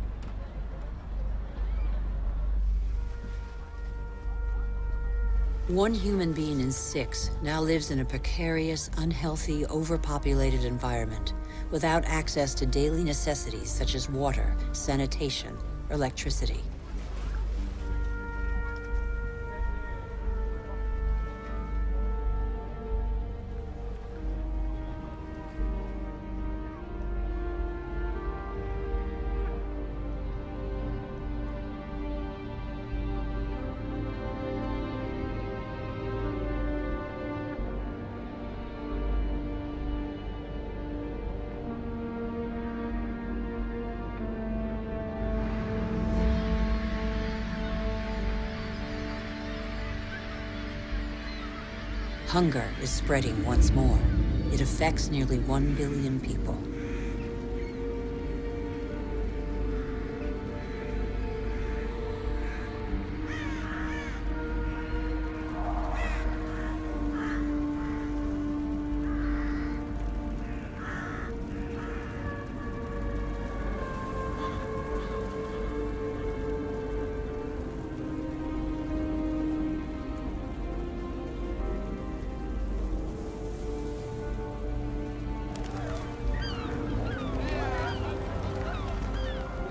One human being in 6 now lives in a precarious, unhealthy, overpopulated environment without access to daily necessities such as water, sanitation, or electricity. Hunger is spreading once more. It affects nearly 1 billion people.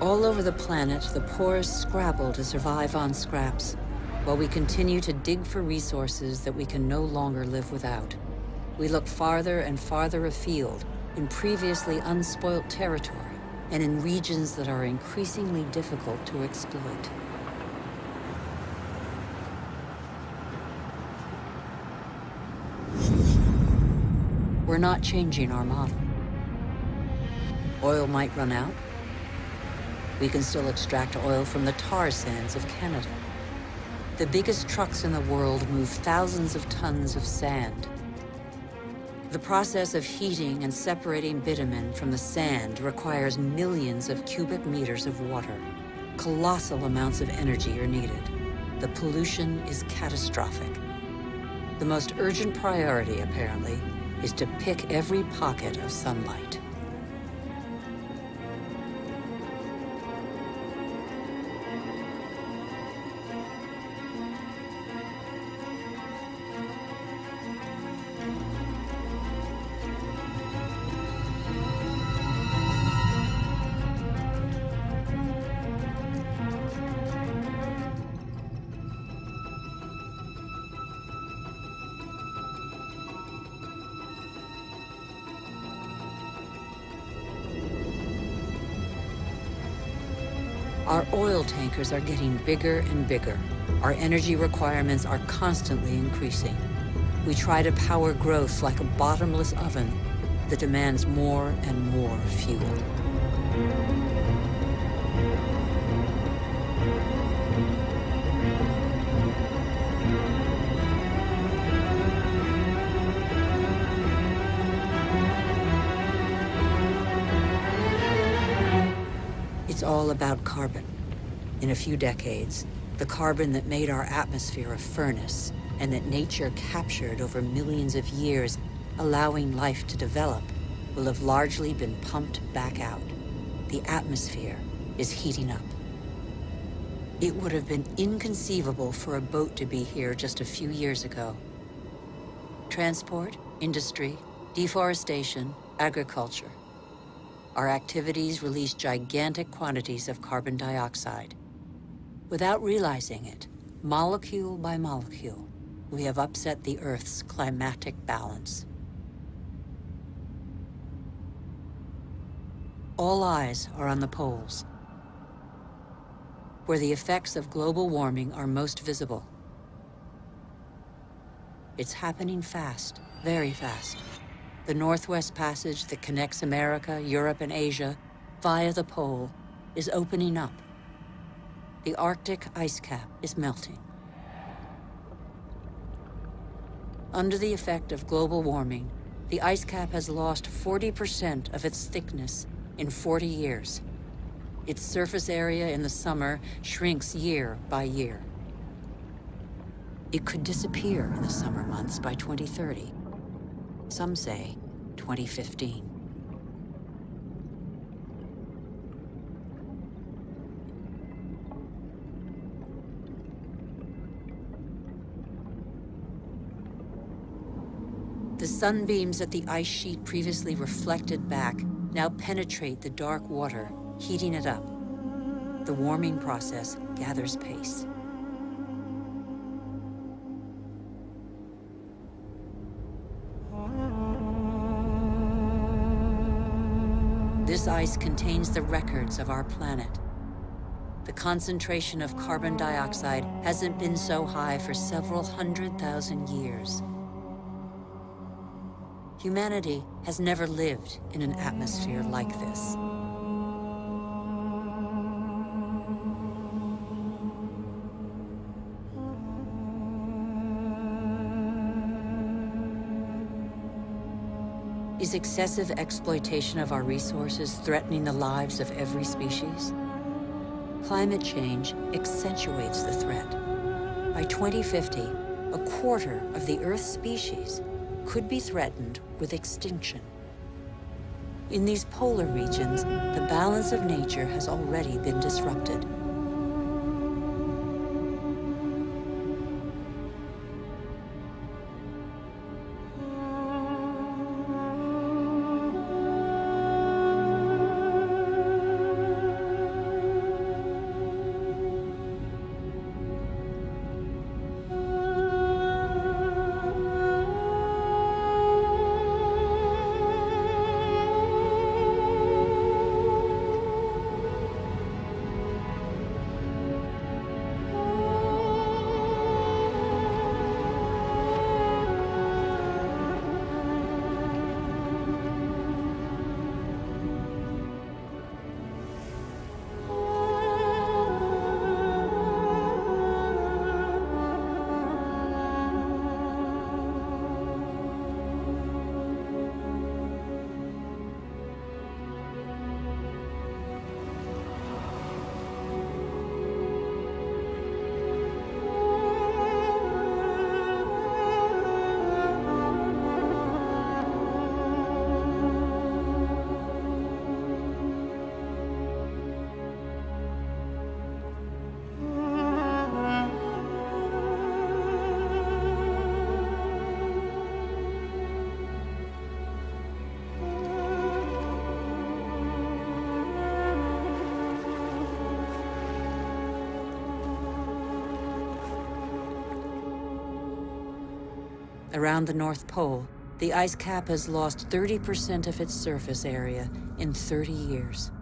All over the planet, the poorest scrabble to survive on scraps, while we continue to dig for resources that we can no longer live without. We look farther and farther afield, in previously unspoilt territory, and in regions that are increasingly difficult to exploit. We're not changing our model. Oil might run out. We can still extract oil from the tar sands of Canada. The biggest trucks in the world move thousands of tons of sand. The process of heating and separating bitumen from the sand requires millions of cubic meters of water. Colossal amounts of energy are needed. The pollution is catastrophic. The most urgent priority, apparently, is to pick every pocket of sunlight. Our oil tankers are getting bigger and bigger. Our energy requirements are constantly increasing. We try to power growth like a bottomless oven that demands more and more fuel. It's all about carbon. In a few decades, the carbon that made our atmosphere a furnace and that nature captured over millions of years, allowing life to develop, will have largely been pumped back out. The atmosphere is heating up. It would have been inconceivable for a boat to be here just a few years ago. Transport, industry, deforestation, agriculture. Our activities release gigantic quantities of carbon dioxide. Without realizing it, molecule by molecule, we have upset the Earth's climatic balance. All eyes are on the poles, where the effects of global warming are most visible. It's happening fast, very fast. The Northwest Passage that connects America, Europe, and Asia via the pole is opening up. The Arctic ice cap is melting. Under the effect of global warming, the ice cap has lost 40% of its thickness in 40 years. Its surface area in the summer shrinks year by year. It could disappear in the summer months by 2030. Some say 2015. The sunbeams that the ice sheet previously reflected back now penetrate the dark water, heating it up. The warming process gathers pace. This ice contains the records of our planet. The concentration of carbon dioxide hasn't been so high for several 100,000 years. Humanity has never lived in an atmosphere like this. Is excessive exploitation of our resources threatening the lives of every species? Climate change accentuates the threat. By 2050, a quarter of the Earth's species could be threatened with extinction. In these polar regions, the balance of nature has already been disrupted. Around the North Pole, the ice cap has lost 30% of its surface area in 30 years.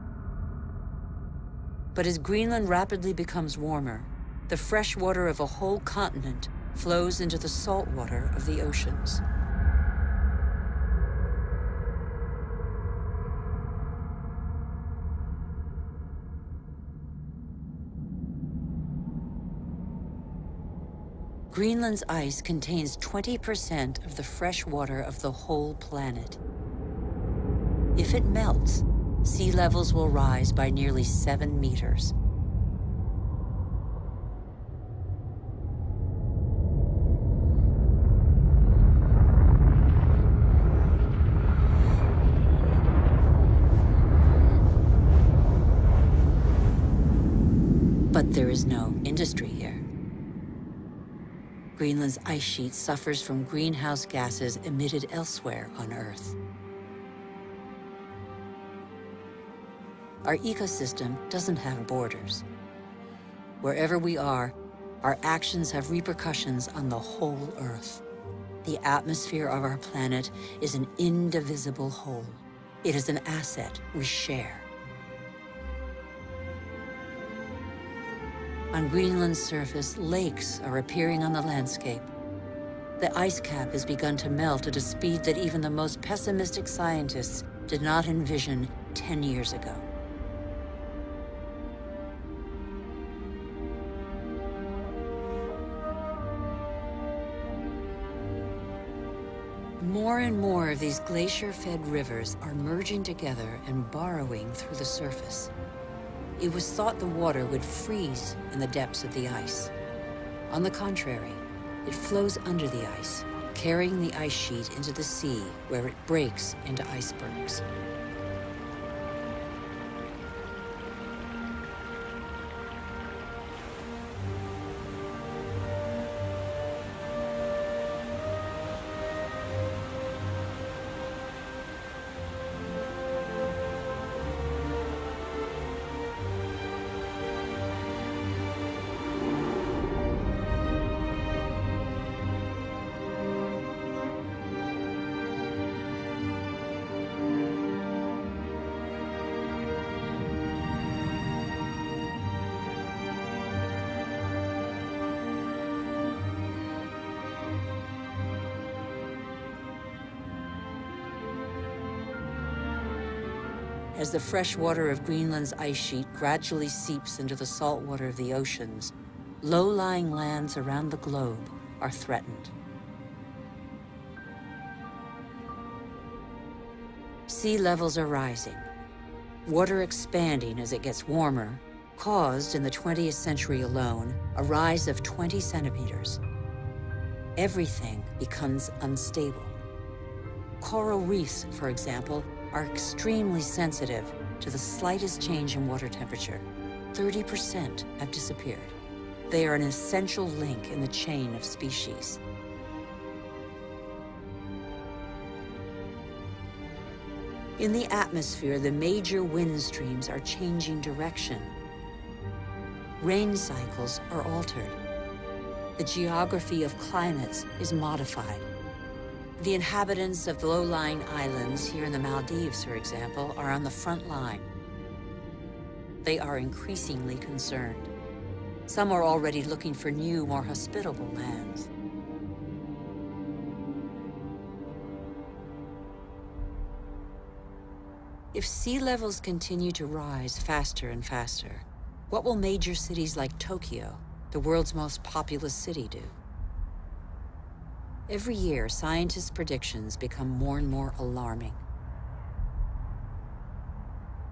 But as Greenland rapidly becomes warmer, the fresh water of a whole continent flows into the salt water of the oceans. Greenland's ice contains 20% of the fresh water of the whole planet. If it melts, sea levels will rise by nearly 7 meters. But there is no industry here. Greenland's ice sheet suffers from greenhouse gases emitted elsewhere on Earth. Our ecosystem doesn't have borders. Wherever we are, our actions have repercussions on the whole Earth. The atmosphere of our planet is an indivisible whole. It is an asset we share. On Greenland's surface, lakes are appearing on the landscape. The ice cap has begun to melt at a speed that even the most pessimistic scientists did not envision 10 years ago. More and more of these glacier-fed rivers are merging together and burrowing through the surface. It was thought the water would freeze in the depths of the ice. On the contrary, it flows under the ice, carrying the ice sheet into the sea, where it breaks into icebergs. As the fresh water of Greenland's ice sheet gradually seeps into the salt water of the oceans, low-lying lands around the globe are threatened. Sea levels are rising. Water expanding as it gets warmer caused, in the 20th century alone, a rise of 20 centimeters. Everything becomes unstable. Coral reefs, for example, are extremely sensitive to the slightest change in water temperature. 30% have disappeared. They are an essential link in the chain of species. In the atmosphere, the major wind streams are changing direction. Rain cycles are altered. The geography of climates is modified. The inhabitants of the low-lying islands here in the Maldives, for example, are on the front line. They are increasingly concerned. Some are already looking for new, more hospitable lands. If sea levels continue to rise faster and faster, what will major cities like Tokyo, the world's most populous city, do? Every year, scientists' predictions become more and more alarming.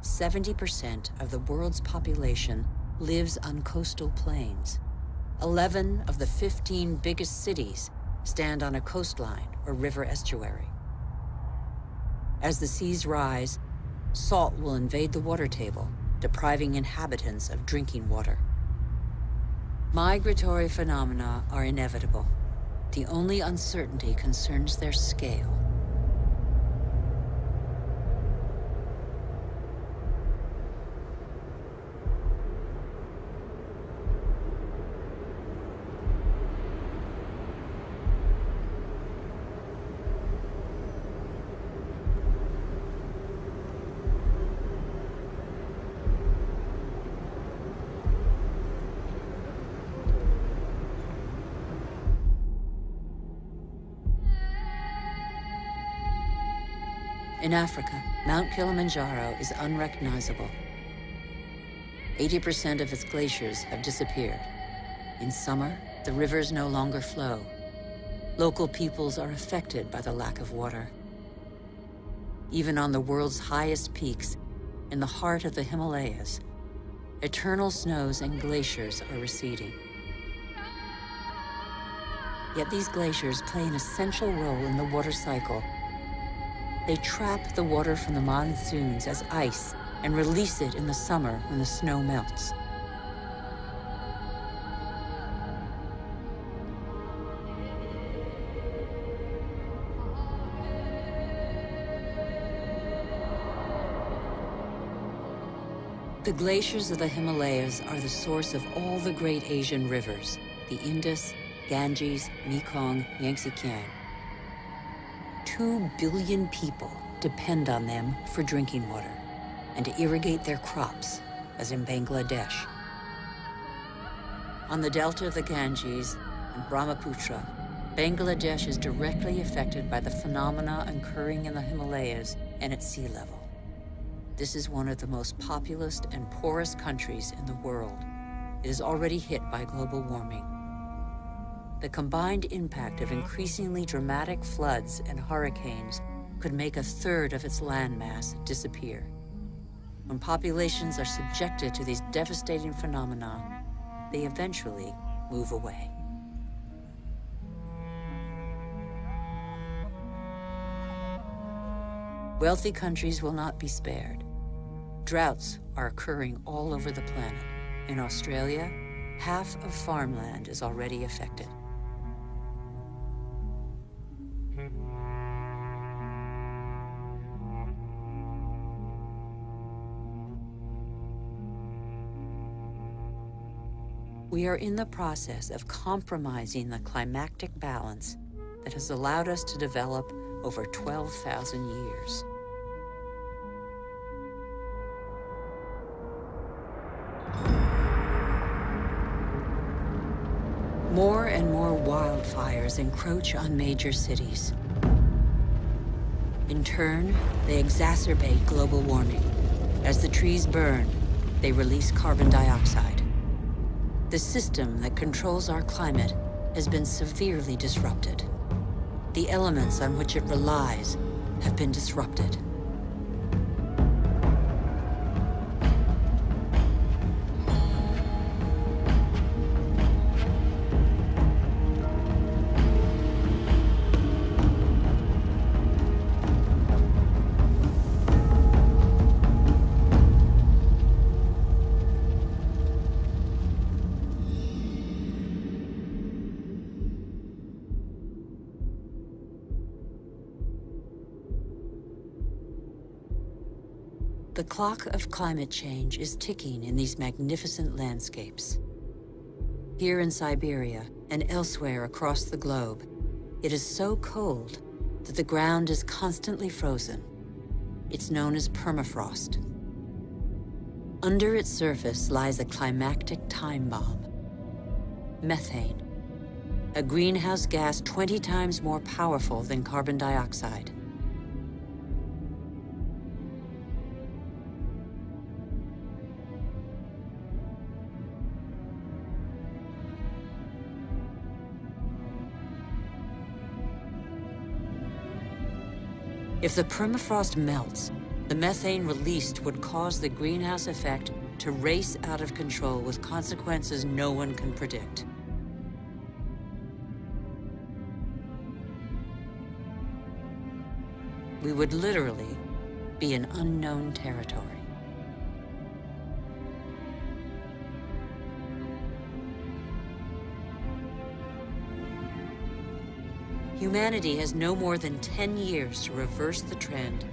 70% of the world's population lives on coastal plains. 11 of the 15 biggest cities stand on a coastline or river estuary. As the seas rise, salt will invade the water table, depriving inhabitants of drinking water. Migratory phenomena are inevitable. The only uncertainty concerns their scale. In Africa, Mount Kilimanjaro is unrecognizable. 80% of its glaciers have disappeared. In summer, the rivers no longer flow. Local peoples are affected by the lack of water. Even on the world's highest peaks, in the heart of the Himalayas, eternal snows and glaciers are receding. Yet these glaciers play an essential role in the water cycle. They trap the water from the monsoons as ice and release it in the summer when the snow melts. The glaciers of the Himalayas are the source of all the great Asian rivers, the Indus, Ganges, Mekong, Yangtze-Kiang. 2 billion people depend on them for drinking water and to irrigate their crops, as in Bangladesh. On the delta of the Ganges and Brahmaputra, Bangladesh is directly affected by the phenomena occurring in the Himalayas and at sea level. This is one of the most populous and poorest countries in the world. It is already hit by global warming. The combined impact of increasingly dramatic floods and hurricanes could make 1/3 of its landmass disappear. When populations are subjected to these devastating phenomena, they eventually move away. Wealthy countries will not be spared. Droughts are occurring all over the planet. In Australia, half of farmland is already affected. We are in the process of compromising the climactic balance that has allowed us to develop over 12,000 years. More and more wildfires encroach on major cities. In turn, they exacerbate global warming. As the trees burn, they release carbon dioxide. The system that controls our climate has been severely disrupted. The elements on which it relies have been disrupted. The clock of climate change is ticking in these magnificent landscapes. Here in Siberia and elsewhere across the globe, it is so cold that the ground is constantly frozen. It's known as permafrost. Under its surface lies a climactic time bomb: methane, a greenhouse gas 20 times more powerful than carbon dioxide. If the permafrost melts, the methane released would cause the greenhouse effect to race out of control with consequences no one can predict. We would literally be in unknown territory. Humanity has no more than 10 years to reverse the trend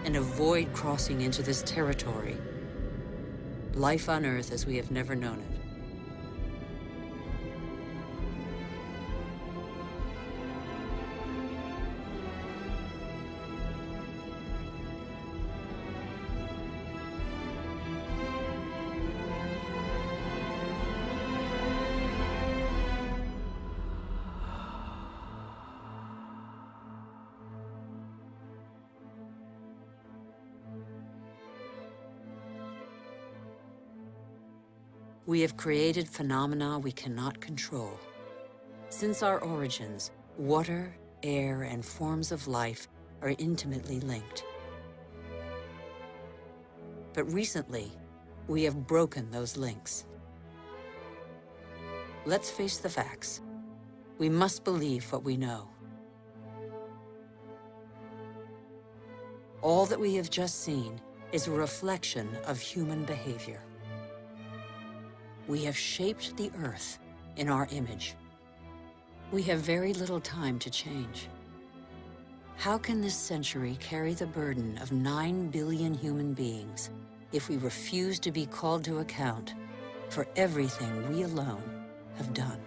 and avoid crossing into this territory. Life on Earth as we have never known it. We have created phenomena we cannot control. Since our origins, water, air, and forms of life are intimately linked. But recently, we have broken those links. Let's face the facts. We must believe what we know. All that we have just seen is a reflection of human behavior. We have shaped the Earth in our image. We have very little time to change. How can this century carry the burden of 9 billion human beings if we refuse to be called to account for everything we alone have done.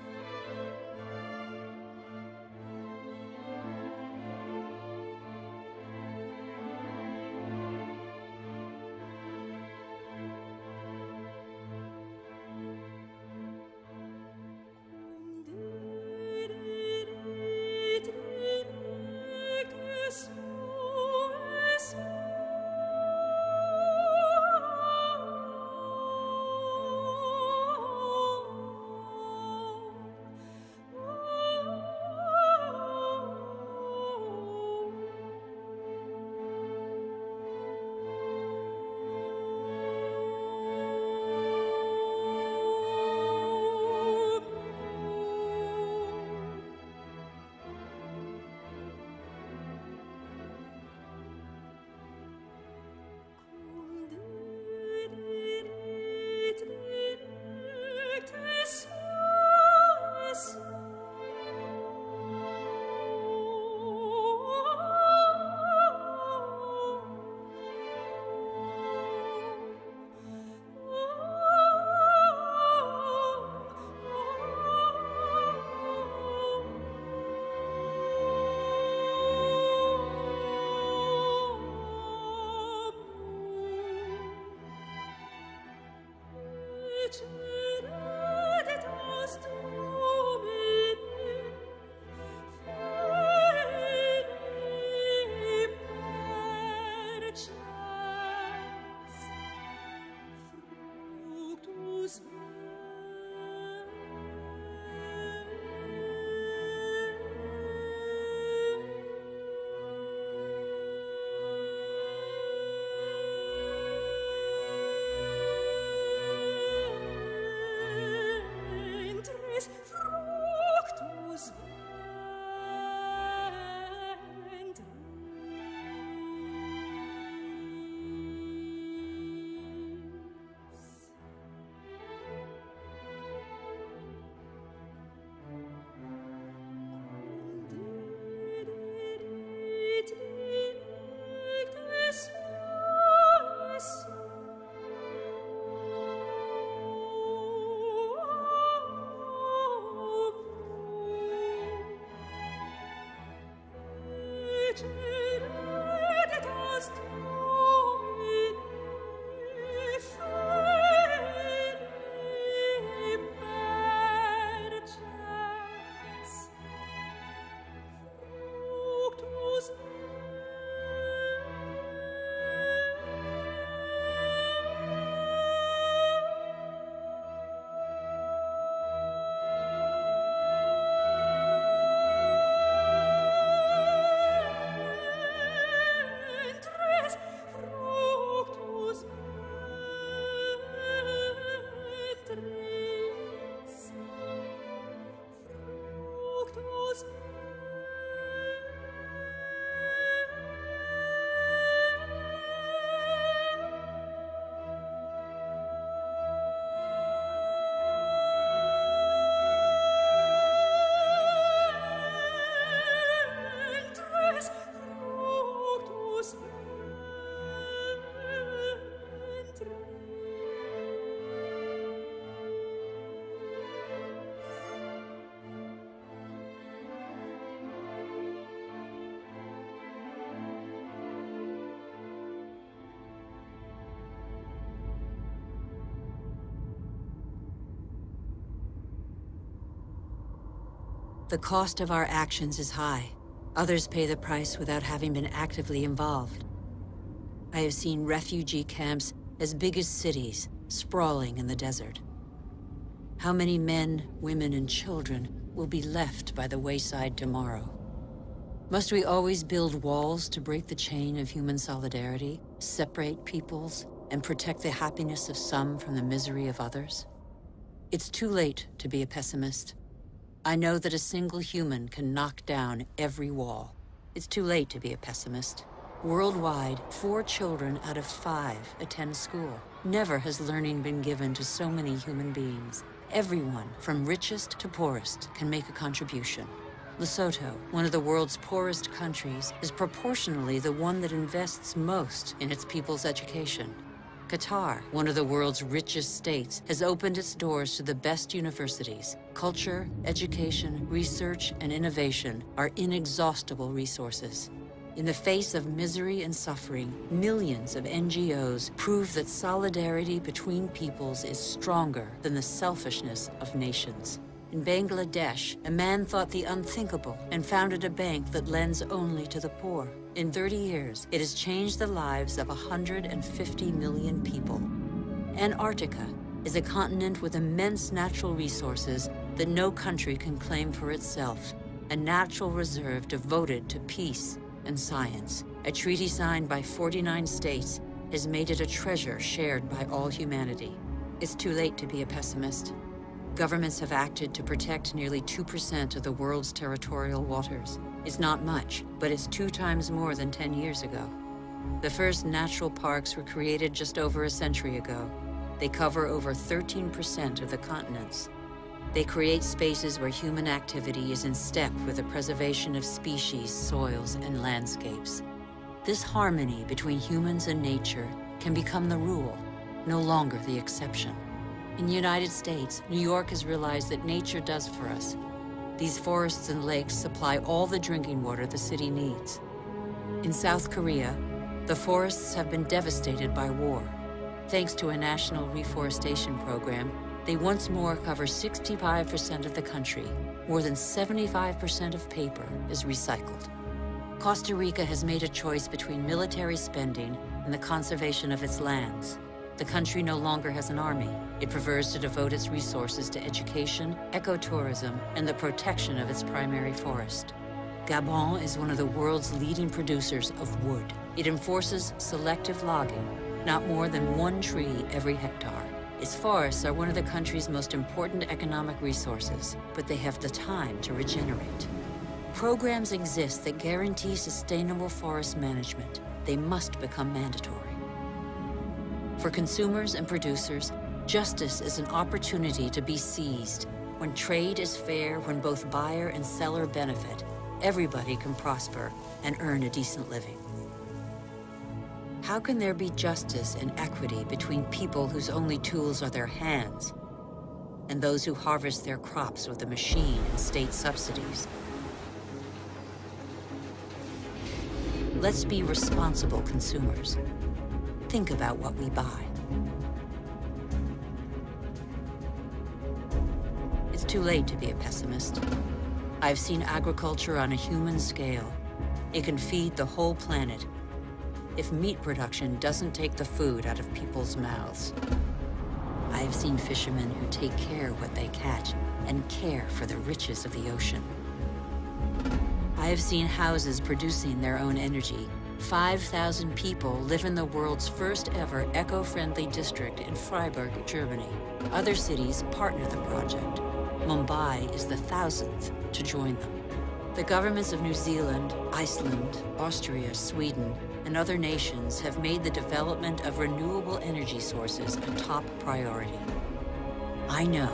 The cost of our actions is high. Others pay the price without having been actively involved. I have seen refugee camps as big as cities, sprawling in the desert. How many men, women, and children will be left by the wayside tomorrow? Must we always build walls to break the chain of human solidarity, separate peoples, and protect the happiness of some from the misery of others? It's too late to be a pessimist. I know that a single human can knock down every wall. It's too late to be a pessimist. Worldwide, 4 children out of 5 attend school. Never has learning been given to so many human beings. Everyone, from richest to poorest, can make a contribution. Lesotho, one of the world's poorest countries, is proportionally the one that invests most in its people's education. Qatar, one of the world's richest states, has opened its doors to the best universities. Culture, education, research, and innovation are inexhaustible resources. In the face of misery and suffering, millions of NGOs prove that solidarity between peoples is stronger than the selfishness of nations. In Bangladesh, a man thought the unthinkable and founded a bank that lends only to the poor. In 30 years, it has changed the lives of 150 million people. Antarctica is a continent with immense natural resources that no country can claim for itself, a natural reserve devoted to peace and science. A treaty signed by 49 states has made it a treasure shared by all humanity. It's too late to be a pessimist. Governments have acted to protect nearly 2% of the world's territorial waters. It's not much, but it's 2 times more than 10 years ago. The first natural parks were created just over a century ago. They cover over 13% of the continents. They create spaces where human activity is in step with the preservation of species, soils, and landscapes. This harmony between humans and nature can become the rule, no longer the exception. In the United States, New York has realized that nature does for us. These forests and lakes supply all the drinking water the city needs. In South Korea, the forests have been devastated by war. Thanks to a national reforestation program, they once more cover 65% of the country. More than 75% of paper is recycled. Costa Rica has made a choice between military spending and the conservation of its lands. The country no longer has an army. It prefers to devote its resources to education, ecotourism, and the protection of its primary forest. Gabon is one of the world's leading producers of wood. It enforces selective logging, not more than 1 tree every hectare. Its forests are one of the country's most important economic resources, but they have the time to regenerate. Programs exist that guarantee sustainable forest management. They must become mandatory. For consumers and producers, justice is an opportunity to be seized. When trade is fair, when both buyer and seller benefit, everybody can prosper and earn a decent living. How can there be justice and equity between people whose only tools are their hands and those who harvest their crops with a machine and state subsidies? Let's be responsible consumers. Think about what we buy. It's too late to be a pessimist. I've seen agriculture on a human scale. It can feed the whole planet if meat production doesn't take the food out of people's mouths. I have seen fishermen who take care of what they catch and care for the riches of the ocean. I have seen houses producing their own energy. 5,000 people live in the world's first ever eco-friendly district in Freiburg, Germany. Other cities partner the project. Mumbai is the 1,000th to join them. The governments of New Zealand, Iceland, Austria, Sweden, and other nations have made the development of renewable energy sources a top priority. I know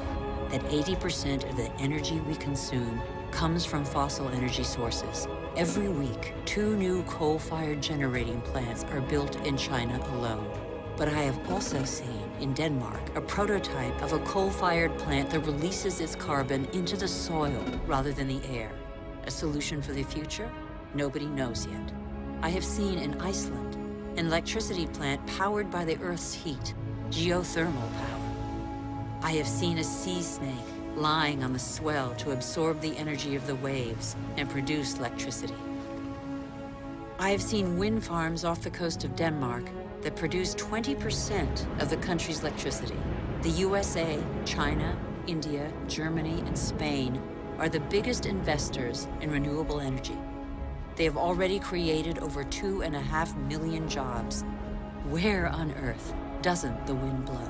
that 80% of the energy we consume comes from fossil energy sources. Every week, 2 new coal-fired generating plants are built in China alone. But I have also seen in Denmark a prototype of a coal-fired plant that releases its carbon into the soil rather than the air. A solution for the future? Nobody knows yet. I have seen in Iceland an electricity plant powered by the Earth's heat, geothermal power. I have seen a sea snake lying on the swell to absorb the energy of the waves and produce electricity. I have seen wind farms off the coast of Denmark that produce 20% of the country's electricity. The USA, China, India, Germany, and Spain are the biggest investors in renewable energy. They have already created over 2.5 million jobs. Where on earth doesn't the wind blow?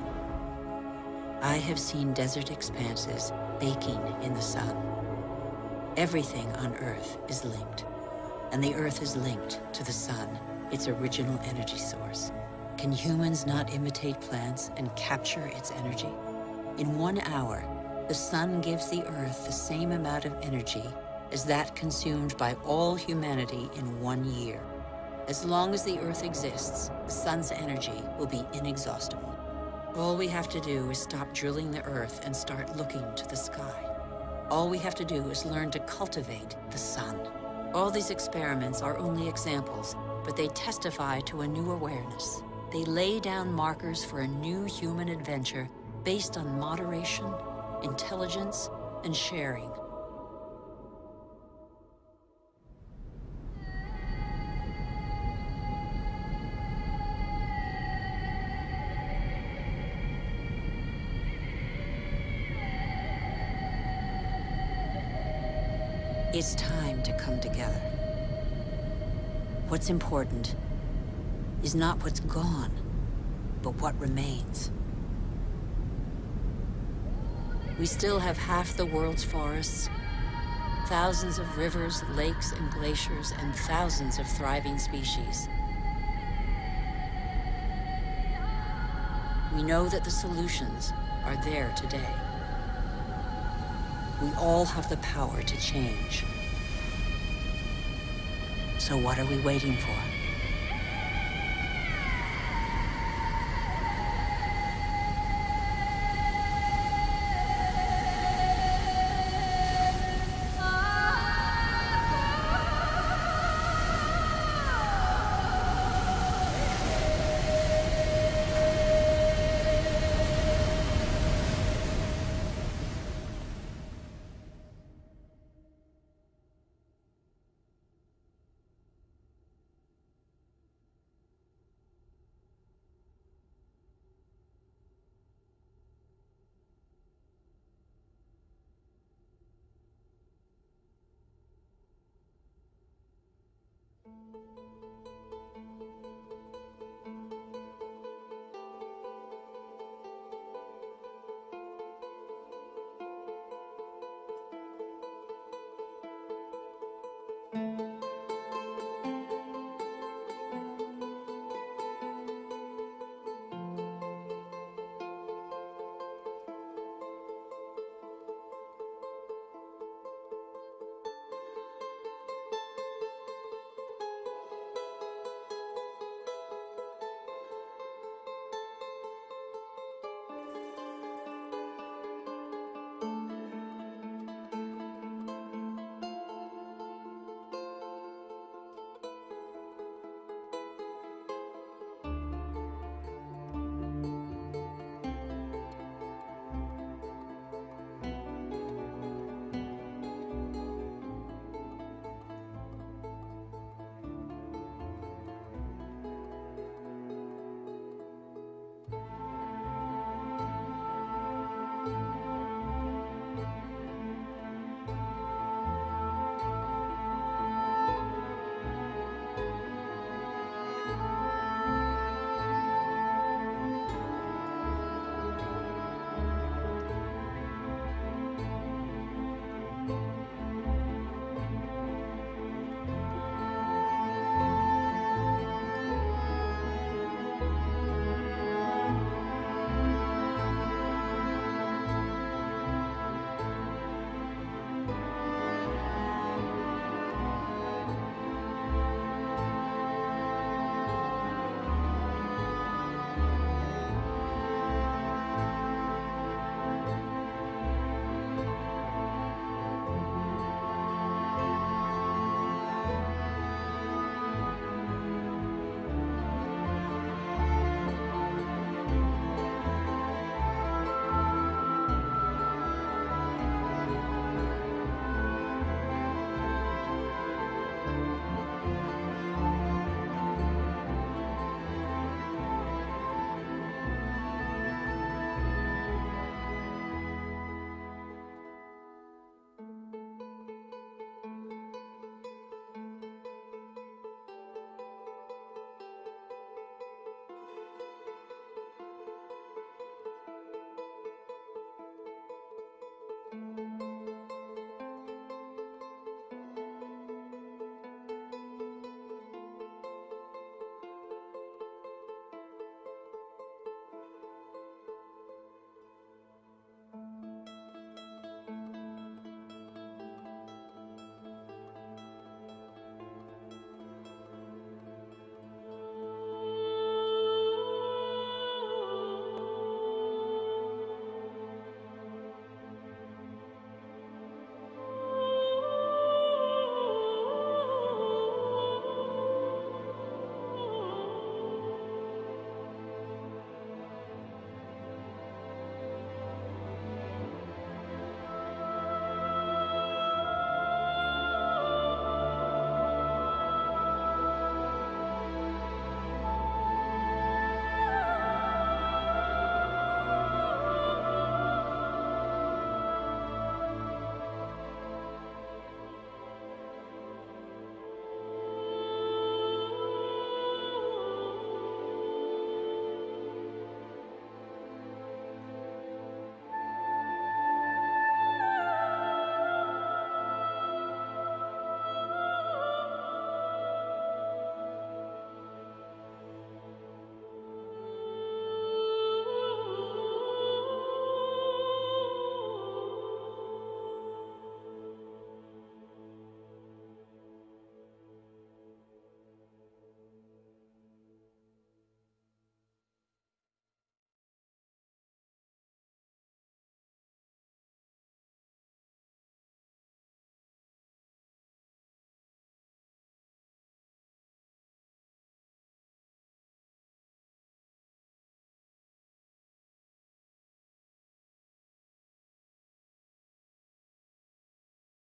I have seen desert expanses baking in the sun. Everything on Earth is linked, and the Earth is linked to the sun, its original energy source. Can humans not imitate plants and capture its energy? In 1 hour, the sun gives the Earth the same amount of energy as that consumed by all humanity in 1 year. As long as the Earth exists, the sun's energy will be inexhaustible. All we have to do is stop drilling the Earth and start looking to the sky. All we have to do is learn to cultivate the sun. All these experiments are only examples, but they testify to a new awareness. They lay down markers for a new human adventure based on moderation, intelligence, and sharing. It's time to come together. What's important is not what's gone, but what remains. We still have half the world's forests, thousands of rivers, lakes, and glaciers, and thousands of thriving species. We know that the solutions are there today. We all have the power to change. So what are we waiting for?